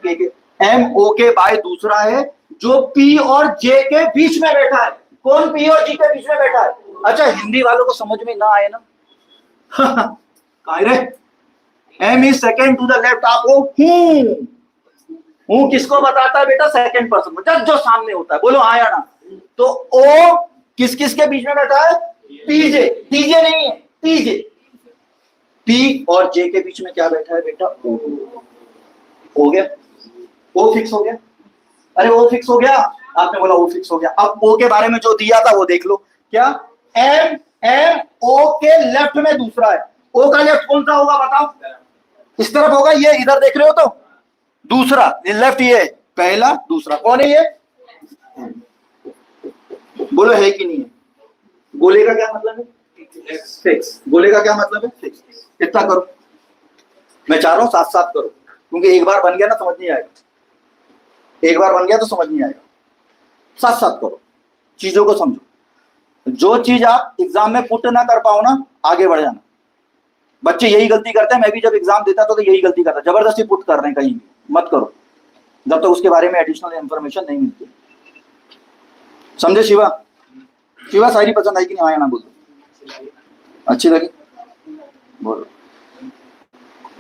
M O के बाय दूसरा है जो P और J के बीच में बैठा है। कौन P और G के बीच में बैठा है? अच्छा, हिंदी वालों को समझ में ना आए ना रे, M is second to the left. आप हो हूं किसको बताता है बेटा? सेकेंड पर्सन जब जो सामने होता है। बोलो हाँ या ना। तो O किस किस के बीच में बैठा है? पीजे। टीजे नहीं है, पीजे। P और J के बीच में क्या बैठा है बेटा? O। हो गया? O फिक्स हो गया? अरे O फिक्स हो गया? आपने बोला O फिक्स हो गया। अब O के बारे में जो दिया था वो देख लो। क्या? M O के लेफ्ट में दूसरा है। O का लेफ्ट कौन सा होगा बताओ? इस तरफ होगा, ये इधर देख रहे हो तो दूसरा लेफ्ट, ये पहला दूसरा। कौन है ये? बोलो है कि नहीं है? गोले का क्या मतलब है? फिक्स। गोले का क्या मतलब है? फिक्स। कितना करो? मैं चाह रहा हूं साथ साथ करो, क्योंकि एक बार बन गया ना समझ नहीं आएगा। एक बार बन गया तो समझ नहीं आएगा। साथ साथ करो, चीजों को समझो। जो चीज आप एग्जाम में पुट ना कर पाओ ना, आगे बढ़ जाना। बच्चे यही गलती करते हैं। मैं भी जब एग्जाम देता था तो यही गलती करता, जबरदस्ती पुट कर रहे हैं। कहीं मत करो जब तक उसके बारे में एडिशनल इंफॉर्मेशन नहीं मिलती। समझे शिवा? शिवा शायरी पसंद आई कि नहीं? आया ना बोल, अच्छी लगी? बोलो।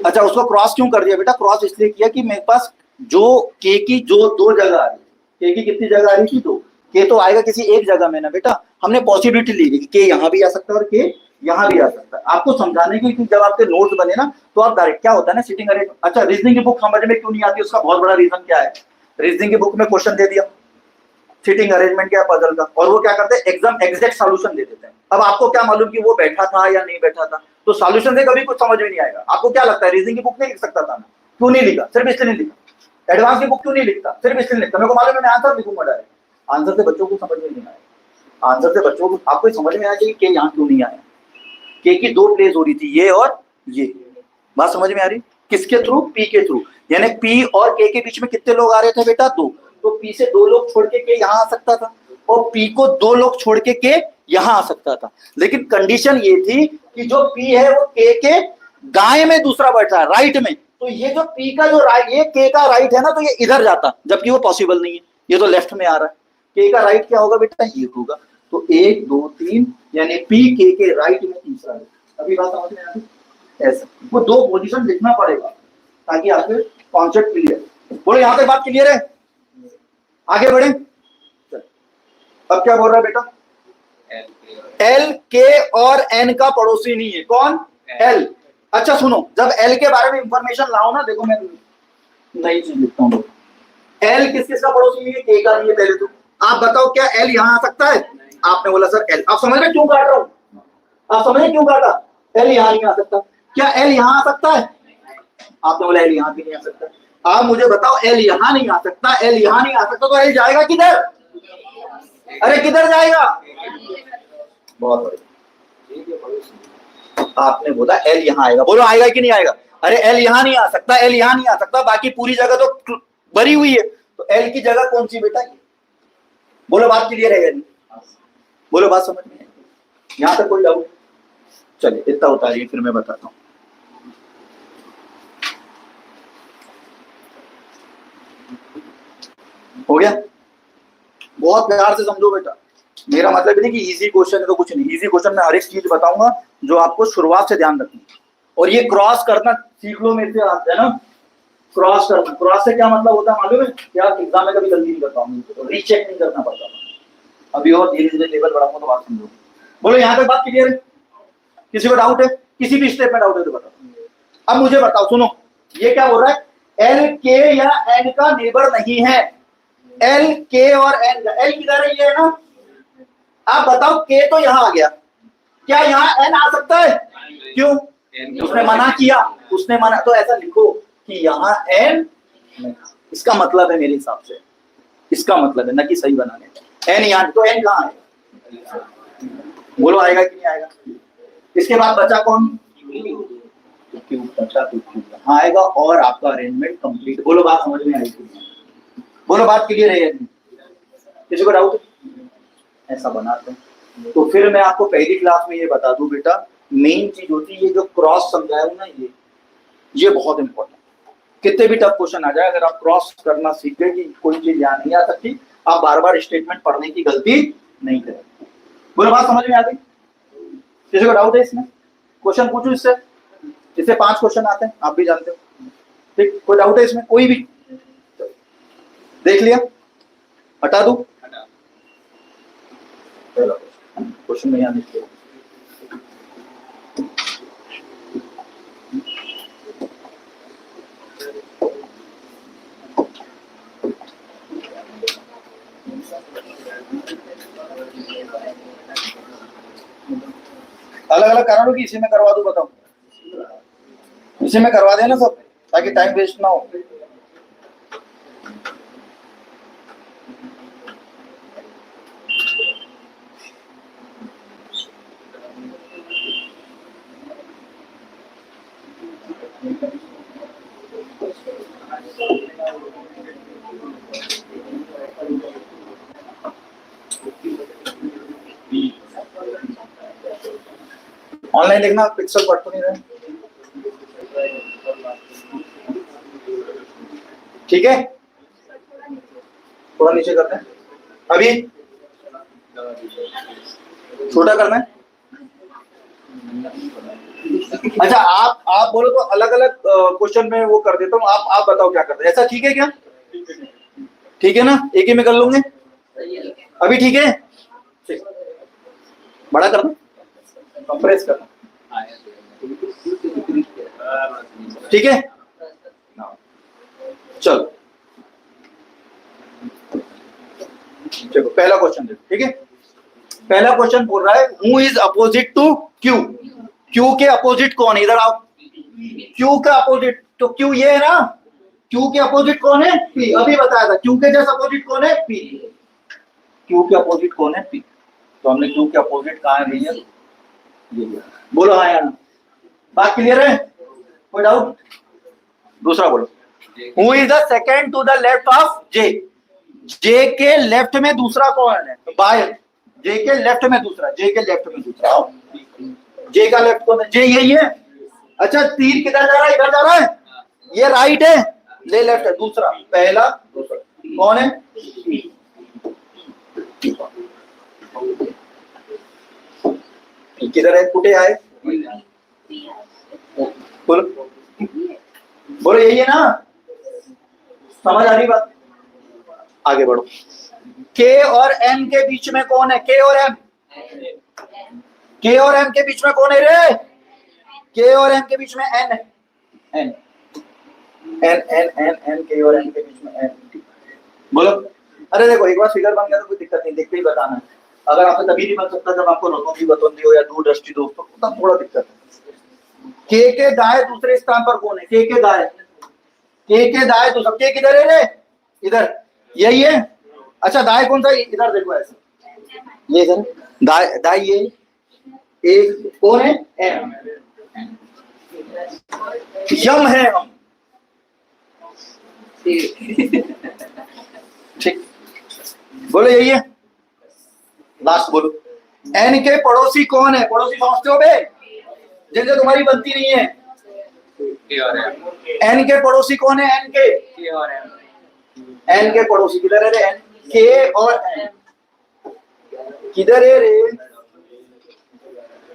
अच्छा, उसको क्रॉस क्यों कर दिया बेटा? क्रॉस इसलिए किया कि मेरे पास जो के की जो दो जगह आ रही, के की कितनी जगह आ रही थी? दो। के तो आएगा किसी एक जगह में ना बेटा। हमने पॉसिबिलिटी ली थी के यहाँ भी आ सकता है और के यहाँ भी आ सकता है। आपको समझाने के लिए जब आपके नोट्स बने ना तो आप डायरेक्ट, क्या होता है ना सिटिंग अरेंज। अच्छा, रीजनिंग की बुक समझ में क्यों नहीं आती? उसका बहुत बड़ा रीजन क्या है? रीजनिंग की बुक में क्वेश्चन दे दिया, सिटिंग अरेंजमेंट क्या पजल का, और वो क्या करते हैं? एकदम एग्जैक्ट सॉल्यूशन दे देते हैं। अब आपको क्या मालूम कि वो बैठा था या नहीं बैठा था? तो सॉल्यूशन से कभी कुछ समझ में नहीं आएगा। आपको क्या लगता है रीजनिंग की बुक नहीं लिख सकता था? क्यों नहीं लिखा? सिर्फ इसलिए नहीं लिखा। एडवांस की बुक क्यों नहीं लिखता? सिर्फ इसलिए लिखता, मेरे को मालूम है मैं आंसर लिखूंगा डायरेक्ट। आंसर से बच्चों को समझ में नहीं आएगा। आंसर से बच्चों को आपको समझ में आया कि के यहाँ क्यों नहीं आया। के की दो प्लेस हो रही थी, ये और ये। बात समझ में आ रही? किसके थ्रू? पी के थ्रू। यानी पी और के बीच में कितने लोग आ रहे थे बेटा? दो। तो पी से दो लोग छोड़ के यहाँ आ सकता था, और पी को दो लोग छोड़ के यहाँ आ सकता था। लेकिन कंडीशन ये थी कि जो पी है वो के दाएं में दूसरा बैठा है, राइट में। तो ये जो पी का जो राइट, ये के का राइट है ना, तो ये इधर जाता, जबकि वो पॉसिबल नहीं है। ये तो लेफ्ट में आ रहा है। के का राइट क्या होगा बेटा? ये होगा। तो 1 2 3, यानी पी के राइट में तीसरा है। अभी बात समझ में आ रही? ऐसा वो दो पोजीशन लिखना पड़ेगा ताकि आपके कॉन्सेप्ट क्लियर। बोलो यहाँ तक बात क्लियर है? आगे बढ़े। अब क्या बोल रहा है बेटा? एल के और एन का पड़ोसी नहीं है। कौन? एल। अच्छा सुनो, जब एल के बारे में इंफॉर्मेशन लाओ ना, देखो मैं नई चीज लिखता हूँ। एल किस किस का पड़ोसी नहीं है? के का नहीं है। पहले तो आप बताओ क्या एल यहाँ आ सकता है? आपने बोला सर एल। आप समझ रहे क्यों काट रहा हूँ? आप समझ रहे क्यों काटा? एल यहाँ नहीं आ सकता। क्या एल यहाँ आ सकता है? आपने बोला एल यहाँ भी नहीं आ सकता। आप मुझे बताओ, एल यहाँ नहीं आ सकता, एल यहाँ नहीं आ सकता, तो एल जाएगा किधर? अरे किधर जाएगा? बहुत बढ़िया। आपने बोला एल यहाँ आएगा, बोलो आएगा कि नहीं आएगा? अरे एल यहाँ नहीं आ सकता, एल यहाँ नहीं आ सकता, बाकी पूरी जगह तो भरी हुई है। तो एल की जगह कौन सी बेटा? बोलो बात क्लियर है? बोलो बात समझ में? यहाँ तक कोई डाउट? चलिए इतना उतारिए, फिर मैं बताता हूँ। हो गया? बहुत प्यार से समझो बेटा। मेरा मतलब नहीं कि इजी क्वेश्चन है तो कुछ नहीं। इजी क्वेश्चन में हर एक चीज बताऊंगा जो आपको शुरुआत से ध्यान रखनी है। और ये क्रॉस करना सीख लो मेरे से, आप है ना। क्रॉस करना, क्रॉस से क्या मतलब होता है मालूम है? क्या एग्जाम में कभी गलती नहीं करता हूँ, तो रीचेक नहीं करना पड़ता। अभी और धीरे धीरे लेवल बढ़ाऊंगा तो बात समझो। बोलो यहाँ तक बात क्लियर है? किसी को डाउट है? किसी भी स्टेप में डाउट है तो बताओ। अब मुझे बताओ, सुनो, ये क्या बोल रहा है? एल के या एन का नेबर नहीं है। एल के और एन का, एल किधर है? ये है ना। आप बताओ, के तो यहाँ आ गया, क्या यहाँ एन आ सकता है? क्यों? उसने मना किया, उसने मना, तो ऐसा लिखो कि यहाँ एन, इसका मतलब है मेरे हिसाब से, इसका मतलब है ना कि सही बनाने एन यहाँ, तो एन कहाँ है? बोलो आएगा कि नहीं आएगा? इसके बाद बचा कौन? क्यू बचा, तो क्यू आएगा और आपका अरेंजमेंट कंप्लीट। बोलो बात समझ में आई? बोलो बात क्लियर है? किसी को डाउट? ऐसा बनाते हैं। तो फिर मैं आपको पहली क्लास में ये बता दूं बेटा, मेन चीज होती है ये जो क्रॉस समझाया हूं ना, ये बहुत इंपॉर्टेंट। कितने भी टफ क्वेश्चन आ जाए, अगर आप क्रॉस करना सीख गए कि कोई चीज यहाँ नहीं आ सकती, आप बार बार स्टेटमेंट पढ़ने की गलती नहीं करें। बोलो बात समझ में आ गई? किसी को डाउट है इसमें? क्वेश्चन पूछो इससे, इससे 5 क्वेश्चन आते हैं, आप भी जानते हो। ठीक, कोई डाउट है इसमें? कोई भी? देख लिया? हटा दूं? क्वेश्चन में यहाँ देखिए, अलग अलग कारणों की इसी में करवा दूं, बताओ इसी में करवा देना सब, ताकि टाइम वेस्ट ना हो। ऑनलाइन देखना, पिक्सल पढ़ तो नहीं रहे, ठीक है? थोड़ा नीचे करते हैं, अभी छोटा करना है। अच्छा, आप बोलो तो अलग अलग क्वेश्चन में वो कर देता हूँ, आप बताओ क्या करते हैं, ऐसा ठीक है क्या? ठीक है ना, एक ही में कर लूंगे अभी, ठीक है? बड़ा करना, कंप्रेस करना, ठीक है? चलो देखो पहला क्वेश्चन देखो, ठीक है? पहला क्वेश्चन बोल रहा है who is opposite to Q. Q के अपोजिट कौन है? इधर आओ। क्यू का अपोजिट तो क्यू ये है ना, क्यू के अपोजिट कौन है? पी। अभी बताया था क्यू के जैसा अपोजिट कौन है? पी। क्यू के अपोजिट कौन है? पी। तो हमने क्यू के अपोजिट कहा है भैया? ये। बोलो हाँ यार, बात क्लियर है? कोई डाउट? दूसरा बोलो, who is the second to the left of J. J के लेफ्ट में दूसरा कौन है? बाय, जे के लेफ्ट में दूसरा, जे के लेफ्ट में दूसरा, जे का लेफ्ट कौन है? जे यही है। अच्छा, तीर किधर जा रहा है? इधर जा रहा है, ये राइट है, ले लेफ्ट है, दूसरा, पहला दूसरा कौन है? किधर है? कुटे आए, बोलो बोलो, यही है ना? समझ आ रही बात? आगे बढ़ो। के और एम के बीच में कौन है? के और एम, के और एम के बीच में कौन है रे? के और एम के बीच में एन है, N N N N N, के और एम के बीच में एन। बोलो। अरे देखो, एक बार फिगर बन गया तो कोई दिक्कत नहीं, देखते ही बताना है। अगर आपसे तभी नहीं बन सकता जब आपको रतों की बतौंदी हो या दूर दृष्टि दोस्तों, तब थोड़ा दिक्कत है। के दाएं दूसरे स्थान पर कौन है? के दाएं, के दाएं तो सब, के किधर है रे? इधर, यही है। अच्छा, दाएं कौन सा? इधर देखो ऐसे, ये इधर दाएं, दाएं ये एक कौन है? एम। यम है हम, ठीक? बोलो यही है। लास्ट बोलो, एन के पड़ोसी कौन है? पड़ोसी समझते हो बे, जिनसे तुम्हारी बनती नहीं है? एन के पड़ोसी कौन है? एन के, एन के पड़ोसी किधर है रे? एन के और एन किधर है रे?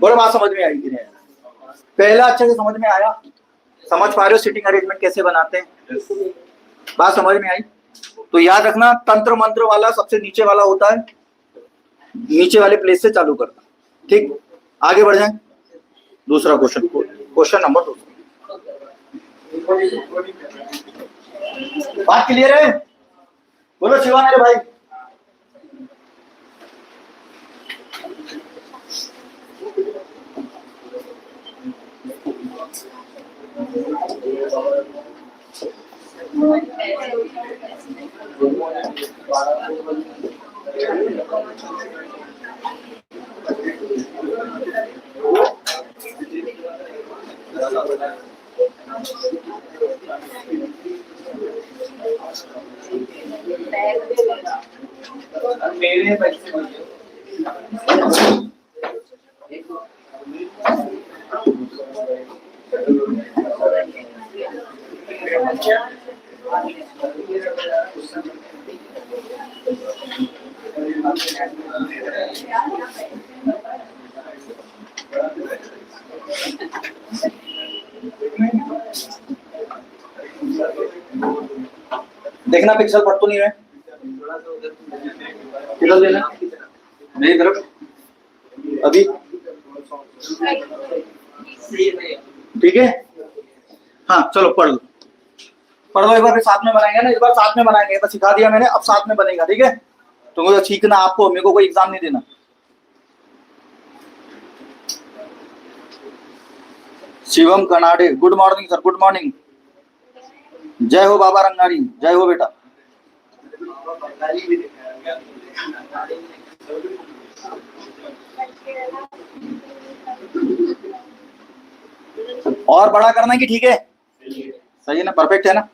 बोलो बात समझ में आई कि नहीं? पहला अच्छे से समझ में आया? समझ पा रहे हो सिटिंग अरेंजमेंट कैसे बनाते हैं? बात समझ में आई? तो याद रखना, तंत्र मंत्र वाला सबसे नीचे वाला होता है, नीचे वाले प्लेस से चालू करना, ठीक? आगे बढ़ जाए, दूसरा क्वेश्चन, क्वेश्चन नंबर 2। बात क्लियर है? बोलो शिवा मेरे भाई। मेरे पैसे देखना पिक्सल पढ़ तो नहीं है, किधर लेना मेरी तरफ अभी, ठीक है। हाँ चलो पढ़ लो, पढ़ लो एक बार, फिर साथ में बनाएंगे ना, इस बार साथ में बनाएंगे, बस सिखा दिया मैंने, अब साथ में बनेगा, ठीक है। तुमको सीखना, आपको, मेरे को कोई एग्जाम नहीं देना। Shivam Kanade, good morning sir, good morning. जय हो बाबा रंगारी, जय हो बेटा। और बड़ा करना कि ठीक है, सही है ना, परफेक्ट है ना।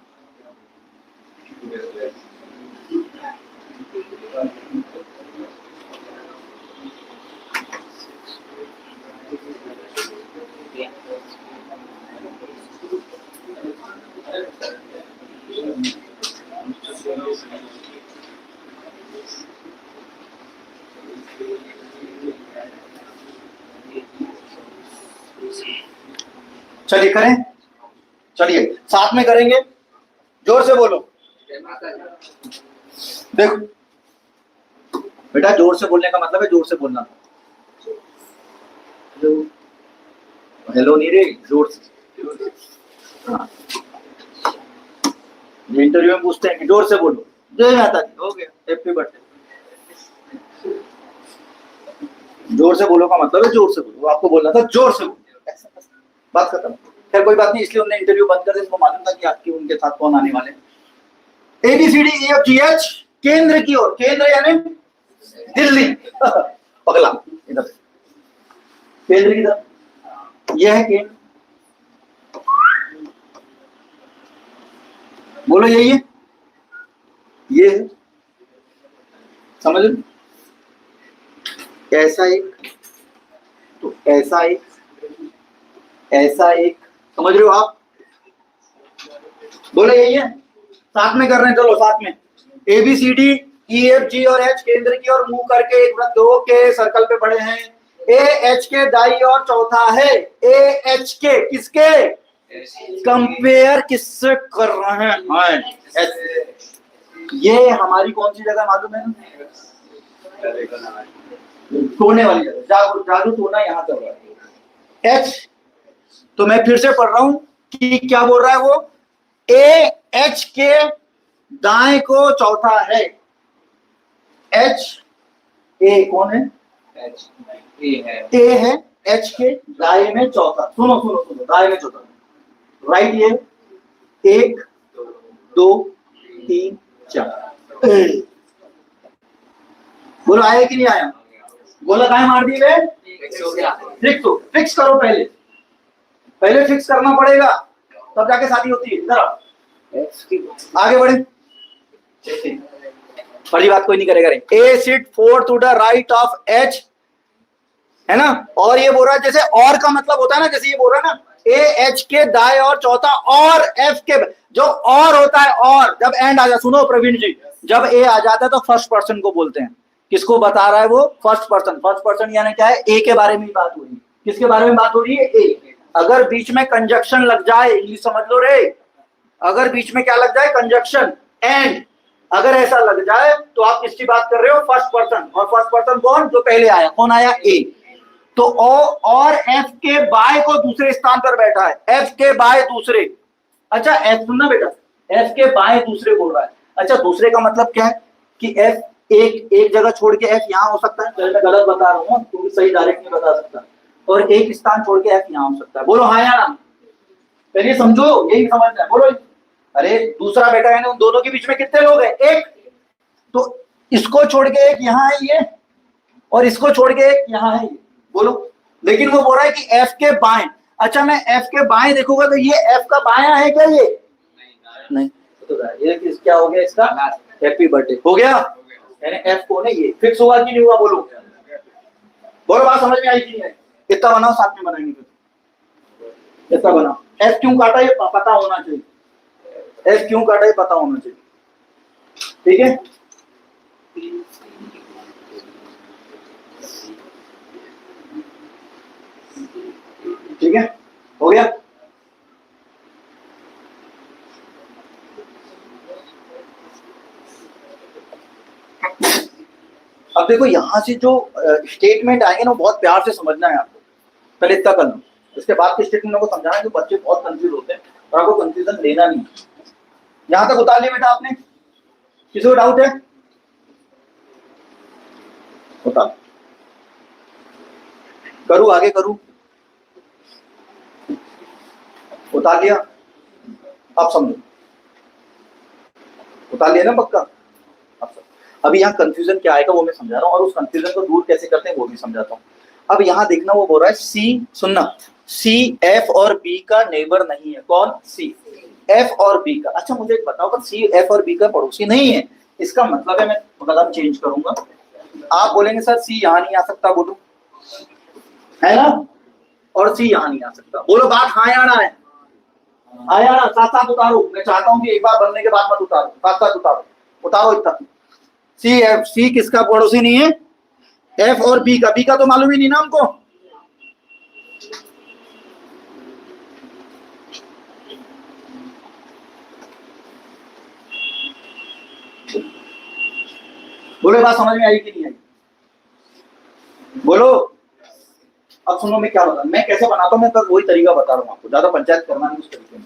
चलिए करें, चलिए साथ में करेंगे, जोर से बोलो। देखो बेटा, जोर से बोलने का मतलब है जोर से बोलना। हेलो नहीं रे, जोर से। हाँ। इंटरव्यू में पूछते हैं कि जोर से बोलो, जय माता दी, हो गया, हैप्पी बर्थडे। जोर से बोलो का मतलब है जोर से बोलो, आपको बोलना था जोर से बोलो, बात खत्म। खैर कोई बात नहीं, इसलिए उन्होंने इंटरव्यू बंद कर दिया, उनको मालूम था कि आपकी उनके साथ कौन आने वाले। ABCDEFGH केंद्र की ओर, केंद्र यानी दिल्ली, पगला इधर, केंद्र की तरफ, यह है केंद्र, बोलो यही है, ये है, समझ लो, ऐसा एक, तो ऐसा एक, ऐसा एक, समझ रहे हो आप, बोलो यही है, साथ में कर रहे हैं, चलो साथ में। ABCDEFG और H केंद्र की ओर मुंह करके एक वृत्त दो के सर्कल पे पड़े हैं। AH के दाई और चौथा है, AH के किसके, कंपेयर किससे कर रहे हैं, ये हमारी कौन सी जगह मालूम है, तोड़ने वाली जगह, जादू जादू टोना यहाँ चल रहा है। H, तो मैं फिर से पढ़ रहा हूं कि क्या बोल रहा है वो, AH के दाएं को चौथा है, H, A कौन है, A है, H के दाएं में चौथा, सुनो सुनो सुनो, दाएं में चौथा, राइट, ये 1 2 3 4, बोलो आया कि नहीं आया, बोला कहाँ मार दी वे, फिक्स करो, पहले फिक्स करना पड़ेगा, तब जाके शादी होती है। इधर आगे बढ़े, बड़ी बात कोई नहीं करेगा रे। A sit 4 to the right of H, है ना, और ये बोल रहा है, जैसे और का मतलब होता है ना, जैसे ये बोल रहा है ना, AH के दाएं और चौथा, और F के, जो और होता है, और जब एंड आ जाए, सुनो प्रवीण जी, जब A आ जाता है तो फर्स्ट पर्सन को बोलते हैं, किसको बता रहा है वो, फर्स्ट पर्सन यानी क्या है, ए के बारे में बात हो रही है, किसके बारे में बात हो रही है, ए। अगर बीच में कंजक्शन लग जाए, इंग्लिश समझ लो रे, अगर बीच में क्या लग जाए, कंजक्शन, एंड अगर ऐसा लग जाए तो आप किसकी बात कर रहे हो, फर्स्ट पर्सन, और फर्स्ट पर्सन कौन, जो पहले आया, कौन आया, ए। तो ओ और एफ के बाय को दूसरे स्थान पर बैठा है, एफ के बाय दूसरे, अच्छा एफ सुनना बेटा, एफ के बाय दूसरे बोल रहा है, अच्छा दूसरे का मतलब क्या है कि एफ एक जगह छोड़ के एफ यहाँ हो सकता है, मैं गलत बता रहा हूँ क्योंकि सही डायरेक्ट नहीं बता सकता, और एक स्थान छोड़ के एफ यहाँ हो सकता है, बोलो हाँ या ना, पहले समझो, यही समझना है, बोलो। अरे दूसरा बेटा है ना, उन दोनों के बीच में कितने लोग हैं? एक। तो इसको छोड़ के एक यहाँ है ये, और इसको छोड़ के एक यहाँ है ये, बोलो। लेकिन वो बोल रहा है कि एफ के बाएं। अच्छा, मैं एफ के बाएं देखूंगा तो ये एफ का बायां है क्या? ये नहीं। तो ये क्या हो गया इसका? हैप्पी बर्थडे हो गया। यानी एफ कौन है? ये फिक्स हुआ कि नहीं हुआ? बोलो बोलो, बात समझ में आई कि नहीं आई? इतना बनाओ, साथ में बनाएंगे फिर। इतना बनाओ। एफ क्यों काटा ये पता होना चाहिए, एफ क्यों काटा ये पता होना चाहिए, ठीक है? ठीक है, हो गया। अब देखो यहां से जो स्टेटमेंट आएंगे ना, बहुत प्यार से समझना है आपको, पहले इतना करना, इसके बाद के स्टेटमेंट को समझाना है, जो बच्चे बहुत कंफ्यूज होते हैं और आपको कंफ्यूजन लेना नहीं। यहां तक उतार लिया बेटा आपने? किसी को डाउट है? उतार करूं, आगे करूं? उतार लिया? अब समझो, उतार लिया ना पक्का? अभी यहाँ कंफ्यूजन क्या आएगा वो मैं समझा रहा हूँ, और उस कंफ्यूजन को दूर कैसे करते हैं वो भी समझाता हूँ। अब यहाँ देखना, वो बोल रहा है सी, सुनना, सी एफ और बी का नेबर नहीं है। कौन? सी एफ और बी का। अच्छा मुझे एक बताओ, अगर सी एफ और बी का पड़ोसी नहीं है, इसका मतलब है, मैं कदम चेंज करूंगा। आप बोलेंगे सर सी यहाँ नहीं आ सकता, बोलो, है ना? और सी यहाँ नहीं आ सकता, बोलो बात हाँ या ना है? हाँ या ना? साथ साथ उतारो, मैं चाहता हूँ कि एक बार बनने के बाद मत उतारो, साथ साथ उतारो, उतारो इतना। सी एफ, सी किसका पड़ोसी नहीं है? एफ और बी का। बी का तो मालूम ही नहीं ना हमको। बोलो, बात समझ में आई कि नहीं आई? बोलो। अब सुनो, मैं क्या बता, मैं कैसे बनाता हूँ, मैं बस वही तरीका बता रहा हूँ आपको, ज्यादा पंचायत करना नहीं उस तरीके में।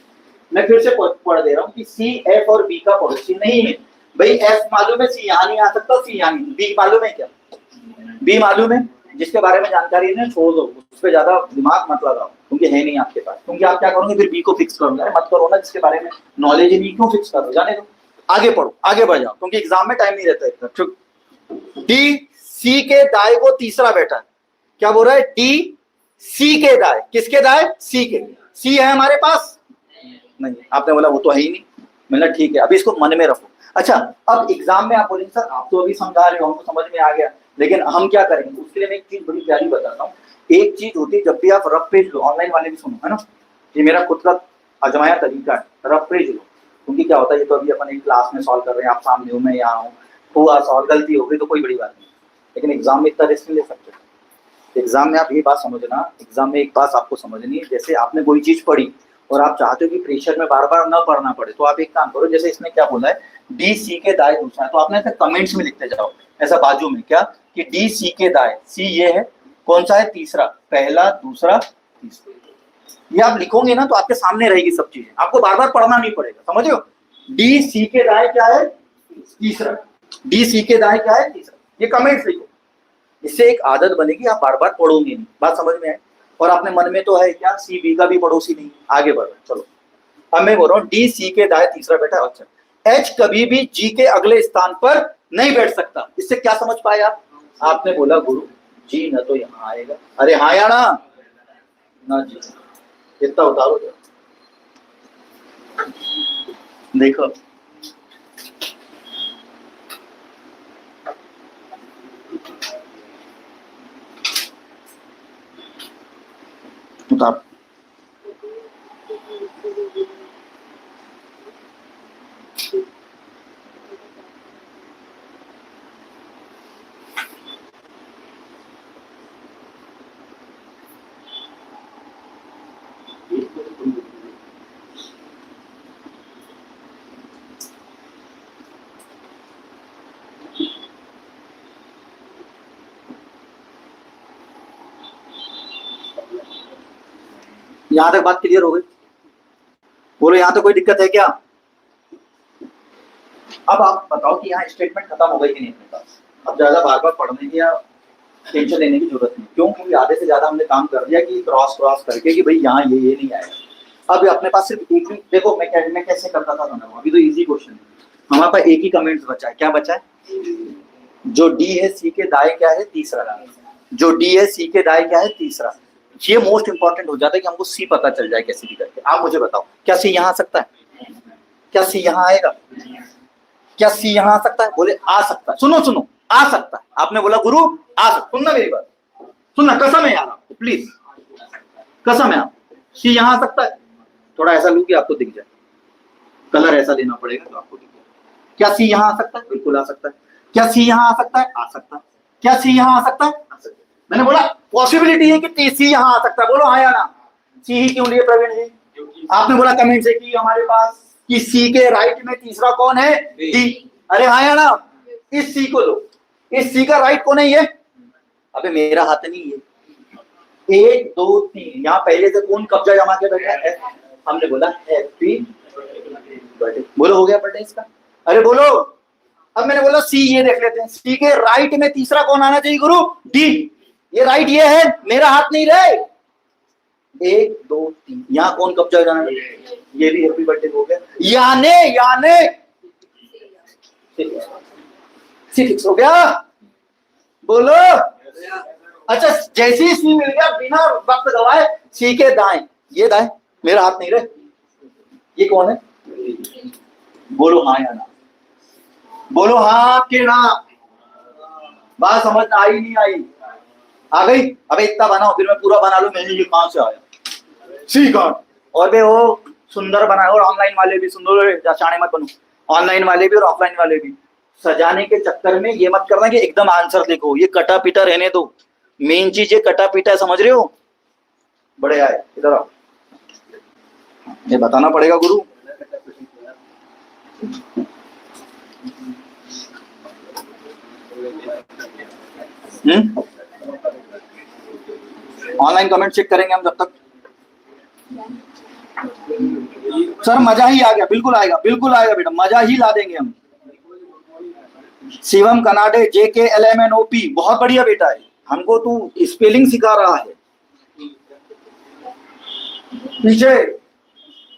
मैं फिर से पढ़ दे रहा हूँ कि सी एफ और बी का पड़ोसी नहीं है। भाई एफ मालूम है, सी यहाँ नहीं आ सकता, सी यहाँ नहीं। बी मालूम है क्या? बी मालूम है? जिसके बारे में जानकारी है छोड़ दो, उस पर ज्यादा दिमाग मत लगाओ, क्योंकि है नहीं आपके पास। क्योंकि आप क्या करोगे फिर? बी को फिक्स करोगे। मत करो ना, जिसके बारे में नॉलेज ही नहीं, क्यों फिक्स करो? जाने दो, आगे पढ़ो, आगे बढ़ जाओ, क्योंकि एग्जाम में टाइम नहीं रहता इतना। डी सी के दाएं को तीसरा बैठा है। क्या बोल रहा है? डी सी के दाएं। किसके दाएं? सी के। सी है हमारे पास? नहीं। आपने बोला वो तो है ही नहीं। मतलब ठीक है, अभी इसको मन में रखो। अच्छा, अब एग्जाम में आप बोलेंगे सर आप तो अभी समझा रहे हो, हमको समझ में आ गया, लेकिन हम क्या करेंगे? उसके लिए मैं एक चीज बड़ी प्यारी बताता हूँ। एक चीज होती है, जब भी आप रफ पेज लो, ऑनलाइन वाले भी सुनो, है ना, ये मेरा खुद का आजमाया तरीका है, रफ पेज लो। क्योंकि क्या होता है, ये तो अभी अपन एक क्लास में सॉल्व कर रहे हैं, आप सामने हो, मैं यहाँ हूँ, हुआ सॉल्व, गलती हो गई तो कोई बड़ी बात नहीं, लेकिन एग्जाम में इतना रिस्क नहीं ले सकते। एग्जाम में आप ये बात समझना, एग्जाम में एक बात आपको समझनी है, जैसे आपने कोई चीज पढ़ी और आप चाहते हो कि प्रेशर में बार बार ना पढ़ना पड़े, तो आप एक काम करो, जैसे इसमें क्या बोला है, डी सी के दाएं दूसरा है, तो आपने ऐसे कमेंट्स में लिखते जाओ, ऐसा बाजू में, क्या कि डी सी के दाएं, सी ये है, कौन सा है? तीसरा, पहला, दूसरा, तीसरा। ये आप लिखोगे ना तो आपके सामने रहेगी सब चीजें, आपको बार बार पढ़ना नहीं पड़ेगा, समझ लो। डी सी के दाएं क्या है? तीसरा। डी सी के दाएं क्या है? तीसरा। ये कमेंट्स लिखो, इससे एक आदत बनेगी, आप बार बार पढ़ोगे नहीं। बात समझ में आए? और अपने मन में तो है क्या, सी बी का भी पड़ोसी नहीं। आगे बढ़ो, चलो। अब मैं बोल रहा हूँ डी सी के दाएं तीसरा बैठा। अच्छा, एच कभी भी जी के अगले स्थान पर नहीं बैठ सकता। इससे क्या समझ पाए आप? आपने बोला गुरु जी न तो यहाँ आएगा। अरे हाँ या ना? ना जी। इतना उतारो, देखो उतार। यहां तक बात क्लियर हो गई? बोलो, यहां तक कोई दिक्कत है क्या? अब आप बताओ कि यहाँ स्टेटमेंट खत्म हो गई कि नहीं अपने पास? अब ज्यादा बार बार पढ़ने की या टेंशन लेने की जरूरत नहीं। क्यों? क्योंकि आधे से ज्यादा हमने काम कर दिया कि क्रॉस क्रॉस करके कि भाई यहाँ ये नहीं आएगा। अब अपने पास सिर्फ एक ही, देखो मैं कैसे करता था ना, अभी तो इजी क्वेश्चन है, हमारे पास एक ही कमेंट्स बचा है, क्या बचा है? जो डी है सी के दाएं क्या है? तीसरा। जो डी है सी के दाएं क्या है? तीसरा। ये मोस्ट इंपॉर्टेंट हो जाता है कि हमको सी पता चल जाए कैसे भी करके। आप मुझे बताओ, क्या सी यहाँ आ सकता है? क्या सी यहाँ आएगा? क्या सी यहाँ आ सकता है? बोले आ सकता है। सुनो सुनो, आ सकता है। आपने बोला गुरु आ सकता, सुनना मेरी बात, सुनना, कसम है यार आपको, प्लीज कसम है, आप सी यहाँ आ सकता है। थोड़ा ऐसा लू कि आपको दिख जाए, कलर ऐसा लेना पड़ेगा तो आपको दिख जाए। क्या सी यहाँ आ सकता है? बिल्कुल आ सकता है। क्या सी यहाँ आ सकता है? आ सकता है। क्या सी यहाँ आ सकता है? आ सकता है। मैंने बोला पॉसिबिलिटी है कि सी यहाँ आ सकता है, बोलो हाँ या ना। सी ही क्यों लिए प्रवीण जी? आपने बोला कमेंट से कि हमारे पास कि सी के राइट में तीसरा कौन है? डी। अरे हाँ या ना, इस सी को लो, इस सी का राइट कौन है? ये। अबे मेरा हाथ नहीं है, 1 2 3, यहाँ पहले से कौन कब्जा जमा के बैठा है? हमने बोला हैप्पी बर्थडे, बोलो हो गया बर्थडे इसका। अरे बोलो, अब मैंने बोला सी, ये देख लेते हैं, सी के राइट में तीसरा कौन आना चाहिए गुरु? डी। ये राइट ये है, मेरा हाथ नहीं रहे। 1 2 3, यहाँ कौन कब्जा जाना है? ये भी हैप्पी बर्थडे हो गया, याने याने फिक्स हो गया, बोलो। अच्छा, जैसे ही सी मिल गया, बिना वक्त गवाए सी के दाएं, ये दाएं, मेरा हाथ नहीं रहे, ये कौन है? बोलो हाँ या ना, बोलो हाँ कि ना। बात समझ आई नहीं आई? आ गई? अबे इतना बनाओ, फिर मैं पूरा बना लूं। मैंने ये कहां से आया? सी कौन? और बे वो सुंदर बनाओ, और ऑनलाइन वाले भी सुंदर, चाणे मत बनो, ऑनलाइन वाले भी और ऑफलाइन वाले भी। सजाने के चक्कर में ये मत करना कि एकदम आंसर देखो, ये कटा पीटा रहने दो। मेन चीज ये कटा पीटा है, समझ रहे हो? बड़े आए इधर आओ, ये बताना पड़ेगा गुरु। ऑनलाइन कमेंट चेक करेंगे हम जब तक। सर मजा ही आ गया, बिल्कुल आएगा, बिल्कुल आएगा बेटा, मजा ही ला देंगे हम। शिवम कनाडे JKLMNOP, बहुत बढ़िया बेटा है, हमको तू स्पेलिंग सिखा रहा है। पीछे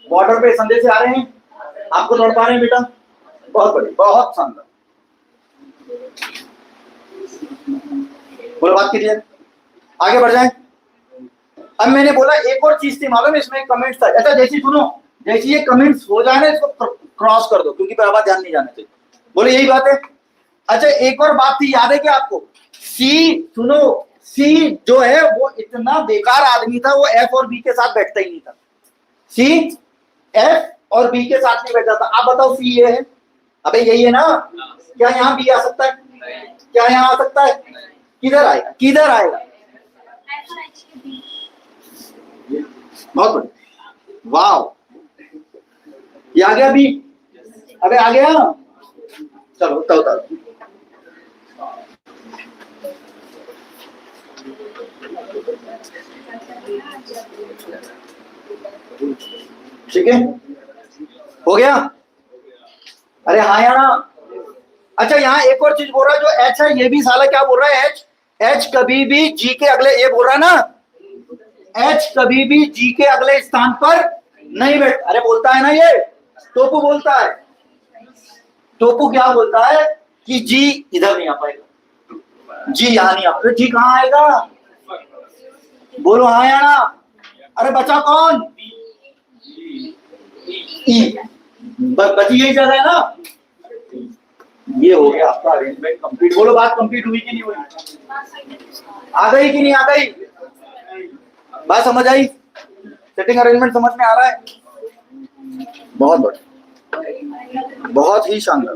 बॉर्डर पे संदेश आ रहे हैं, आपको तोड़ पा रहे हैं बेटा, बहुत बढ़िया, बहुत शानदार। बोलो बात कीजिए, आगे बढ़ जाए। अब मैंने बोला एक और चीज थी मालूम है, इसमें कमेंट्स था। अच्छा जैसी सुनो, जैसी ये कमेंट्स हो जाए ना, इसको क्रॉस कर दो, क्योंकि फिर ध्यान नहीं जाना चाहिए। बोले यही बात है। अच्छा एक और बात थी, याद है क्या आपको? सी, सुनो, सी जो है वो इतना बेकार आदमी था, वो F और B के साथ बैठता ही नहीं था। सी F और B के साथ नहीं बैठता था। आप बताओ सी ये है, अबे यही है ना? क्या यहाँ B आ सकता है? क्या यहाँ आ सकता है? किधर आएगा? किधर आएगा? बहुत बढ़िया, वाह, ये आ गया भी। अबे आ गया, चलो उतारो। ठीक है, हो गया? अरे हाँ यार। अच्छा यहाँ एक और चीज बोल रहा है, जो एच है ये भी साला क्या बोल रहा है? एच कभी भी जी के अगले, ये बोल रहा है ना, एच कभी भी जी के अगले स्थान पर नहीं बैठ। अरे बोलता है ना ये, टोपू बोलता है, टोपू क्या बोलता है कि जी इधर नहीं आ पाएगा, जी यहाँ नहीं आ पाएगा। जी कहाँ आएगा? बोलो हाँ या ना। अरे बचा कौन? ई, बची यही जगह है ना। ये हो गया आपका अरेंजमेंट कंप्लीट। बोलो बात कंप्लीट हुई कि नहीं हुई? आ गई कि नहीं आ गई? बात समझ आई? सेटिंग अरेंजमेंट समझ में आ रहा है? बहुत बढ़िया, बहुत ही शानदार,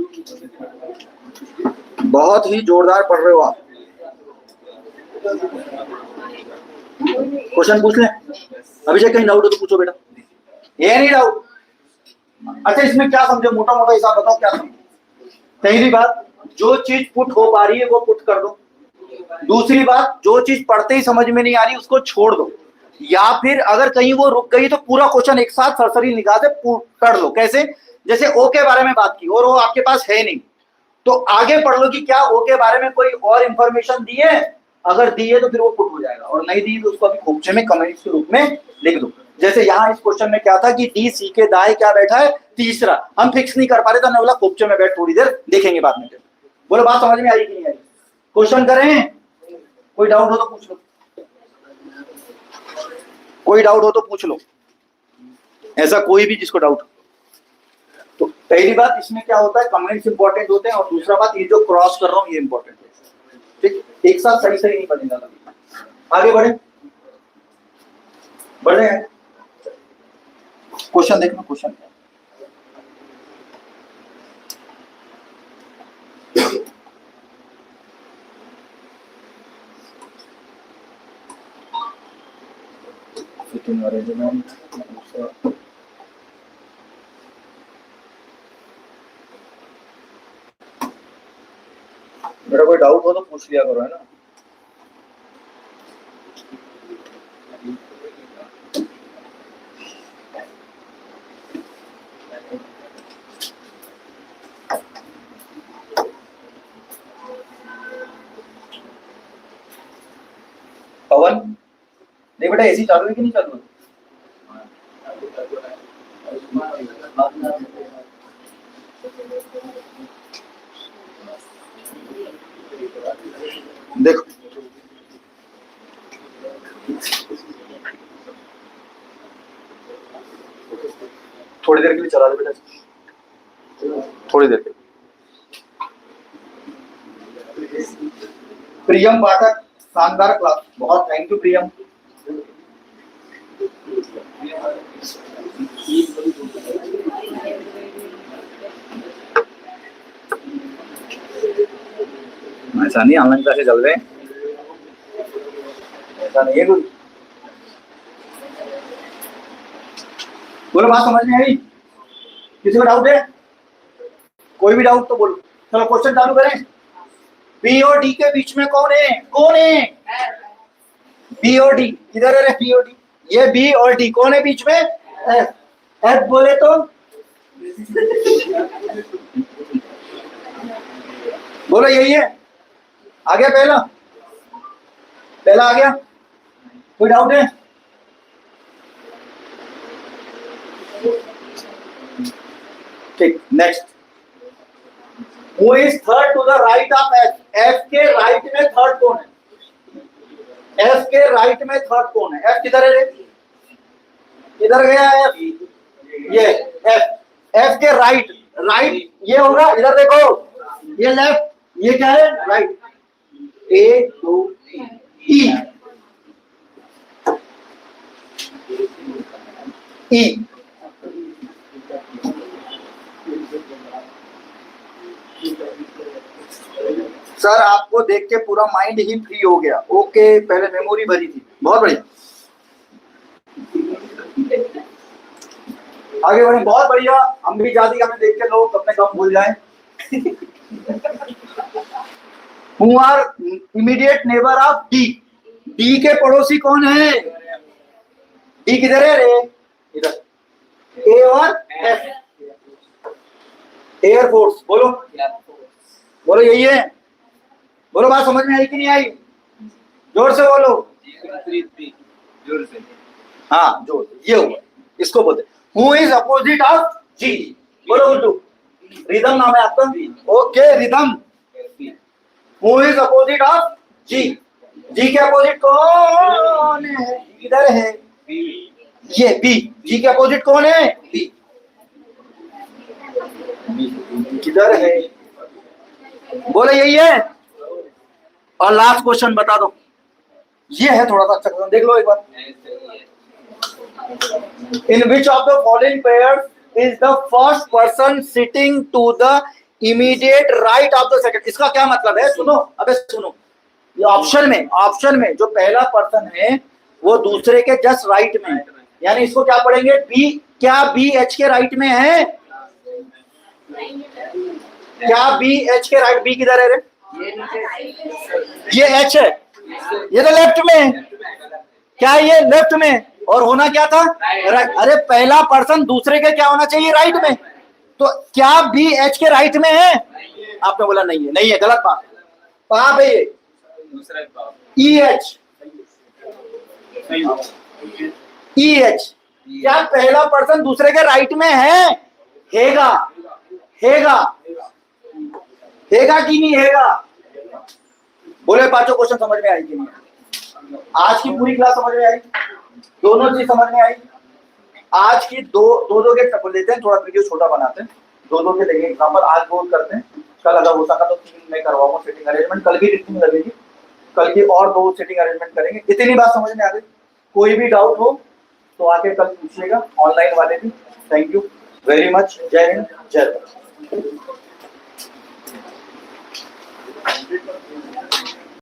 बहुत ही जोरदार पढ़ रहे हो आप। क्वेश्चन पूछ लें? अभिषेक कहीं डाउट हो तो पूछो बेटा, ये नहीं डाउट। अच्छा इसमें क्या समझो, मोटा मोटा हिसाब बताओ क्या समझो? पहली बात, जो चीज पुट हो पा रही है वो पुट कर दो। दूसरी बात, जो चीज पढ़ते ही समझ में नहीं आ रही उसको छोड़ दो, या फिर अगर कहीं वो रुक गई तो पूरा क्वेश्चन एक साथ सरसरी निगाह से पढ़ लो। कैसे? जैसे ओ के बारे में बात की और वो आपके पास है नहीं, तो आगे पढ़ लो कि क्या ओ के बारे में कोई और इंफॉर्मेशन दी है, अगर दी है तो फिर वो पुट हो जाएगा, और नहीं दी तो उसको अभी ऑप्शन में कमेंट्स के रूप में लिख दो। जैसे यहाँ इस क्वेश्चन में क्या था कि डी सी के दाएं क्या बैठा है, तीसरा। हम फिक्स नहीं कर पा रहे तो हमने बोला कोपचे में बैठ थोड़ी देर देखेंगे बाद में। बोलो बात समझ में आई कि नहीं आई? क्वेश्चन करें? कोई डाउट हो तो पूछ लो, कोई डाउट हो तो पूछ लो, ऐसा कोई भी जिसको डाउट हो। तो पहली बात इसमें क्या होता है, कमेंट्स इंपॉर्टेंट होते हैं, और दूसरा बात ये जो क्रॉस कर रहा हूं ये इंपॉर्टेंट है। ठीक, एक साथ सही सही नहीं बनेगा। आगे बढ़े, बढ़े हैं। क्वेश्चन देखना, क्वेश्चन क्या अरेंजमेंट। मेरा कोई डाउट हो तो पूछ लिया करो, है ना। पवन नहीं बेटा, एसी चालू है कि नहीं चालू है? देखो थोड़ी देर के लिए चला दे बेटा, थोड़ी देर के लिए। प्रियम पाठक, शानदार क्लास, बहुत थैंक यू प्रियम। ऐसा नहीं ऑनलाइन क्लासेस चल रहे हैं, ऐसा नहीं है कुछ। बोलो बात समझ में आई? किसी को डाउट है? कोई भी डाउट तो बोलो। चलो क्वेश्चन चालू करें। बी और डी के बीच में कौन है? कौन है? बी और डी, इधर है बी और डी, ये बी और डी कौन है बीच में? एफ। एफ बोले तो बोलो यही है। आ गया पहला, पहला आ गया, कोई डाउट है? ठीक, next. Who is third to the right of F? F के राइट में थर्ड कौन है? F के राइट में थर्ड कौन है? F किधर है रे? इधर गया F, ये F। F के राइट, राइट ये होगा, इधर देखो ये लेफ्ट, ये क्या है? Right. A to E, E। Sir आपको देख के पूरा माइंड ही फ्री हो गया। ओके, पहले मेमोरी भरी थी, बहुत बढ़िया। आगे बढ़े, बहुत बढ़िया। हम भी जाति हमें देख के लोग अपने कम भूल जाए। Who are immediate neighbor of D? D के पड़ोसी कौन है? D किधर है रे? इधर। A और F, एयरफोर्स। बोलो, बोलो यही है। बोलो बात समझ में आई कि नहीं आई? जोर से बोलो, जोर से। हाँ जोर से, ये हुआ, इसको बोलते who is opposite of G. बोलो उल्टू। रिदम नाम है आपका? Okay Rhythm. Who is opposite of G? G के अपोजिट कौन है? इधर है ये बी। जी के अपोजिट कौन है? बी। किधर है? बोलो यही है। और लास्ट क्वेश्चन बता दो, ये है थोड़ा सा अच्छा क्वेश्चन, देख लो एक बार। In which of the following pairs is the first person sitting to the immediate right of the second? इसका क्या मतलब है? सुनो, अबे सुनो, ये ऑप्शन में जो पहला पर्सन है वो दूसरे के जस्ट राइट में है, यानी इसको क्या पढ़ेंगे? बी। क्या बी एच के राइट में है? क्या बी एच के राइट? बी किधर है रे? ये एच है, ये तो लेफ्ट में है। क्या ये लेफ्ट में? और होना क्या था? राइट। अरे पहला पर्सन दूसरे के क्या होना चाहिए? राइट में। तो क्या बी एच के राइट में है? आपने बोला नहीं है, नहीं है, गलत बात। कहां पे ये? ई एच, ई एच, क्या पहला पर्सन दूसरे के राइट में है? हेगा, हेगा, हेगा कि नहीं हेगा? बोले पांचों क्वेश्चन समझ में आई कि नहीं? आज की पूरी क्लास समझ में आई? दोनों चीज समझ में आई? आज की दो के टप लेते हैं, थोड़ा वीडियो छोटा बनाते हैं, दो के लेंगे एग्जाम्पल, आज बोल करते हैं, कल अगर हो सका तो 3 में करवाऊंगा सेटिंग अरेंजमेंट, कल की रीडिंग लगेगी, कल की और 2 सेटिंग अरेंजमेंट करेंगे। इतनी बात समझ में आ गई? कोई भी डाउट हो तो आके कल पूछिएगा, ऑनलाइन वाले भी। थैंक यू वेरी मच, जय हिंद, जय भारत।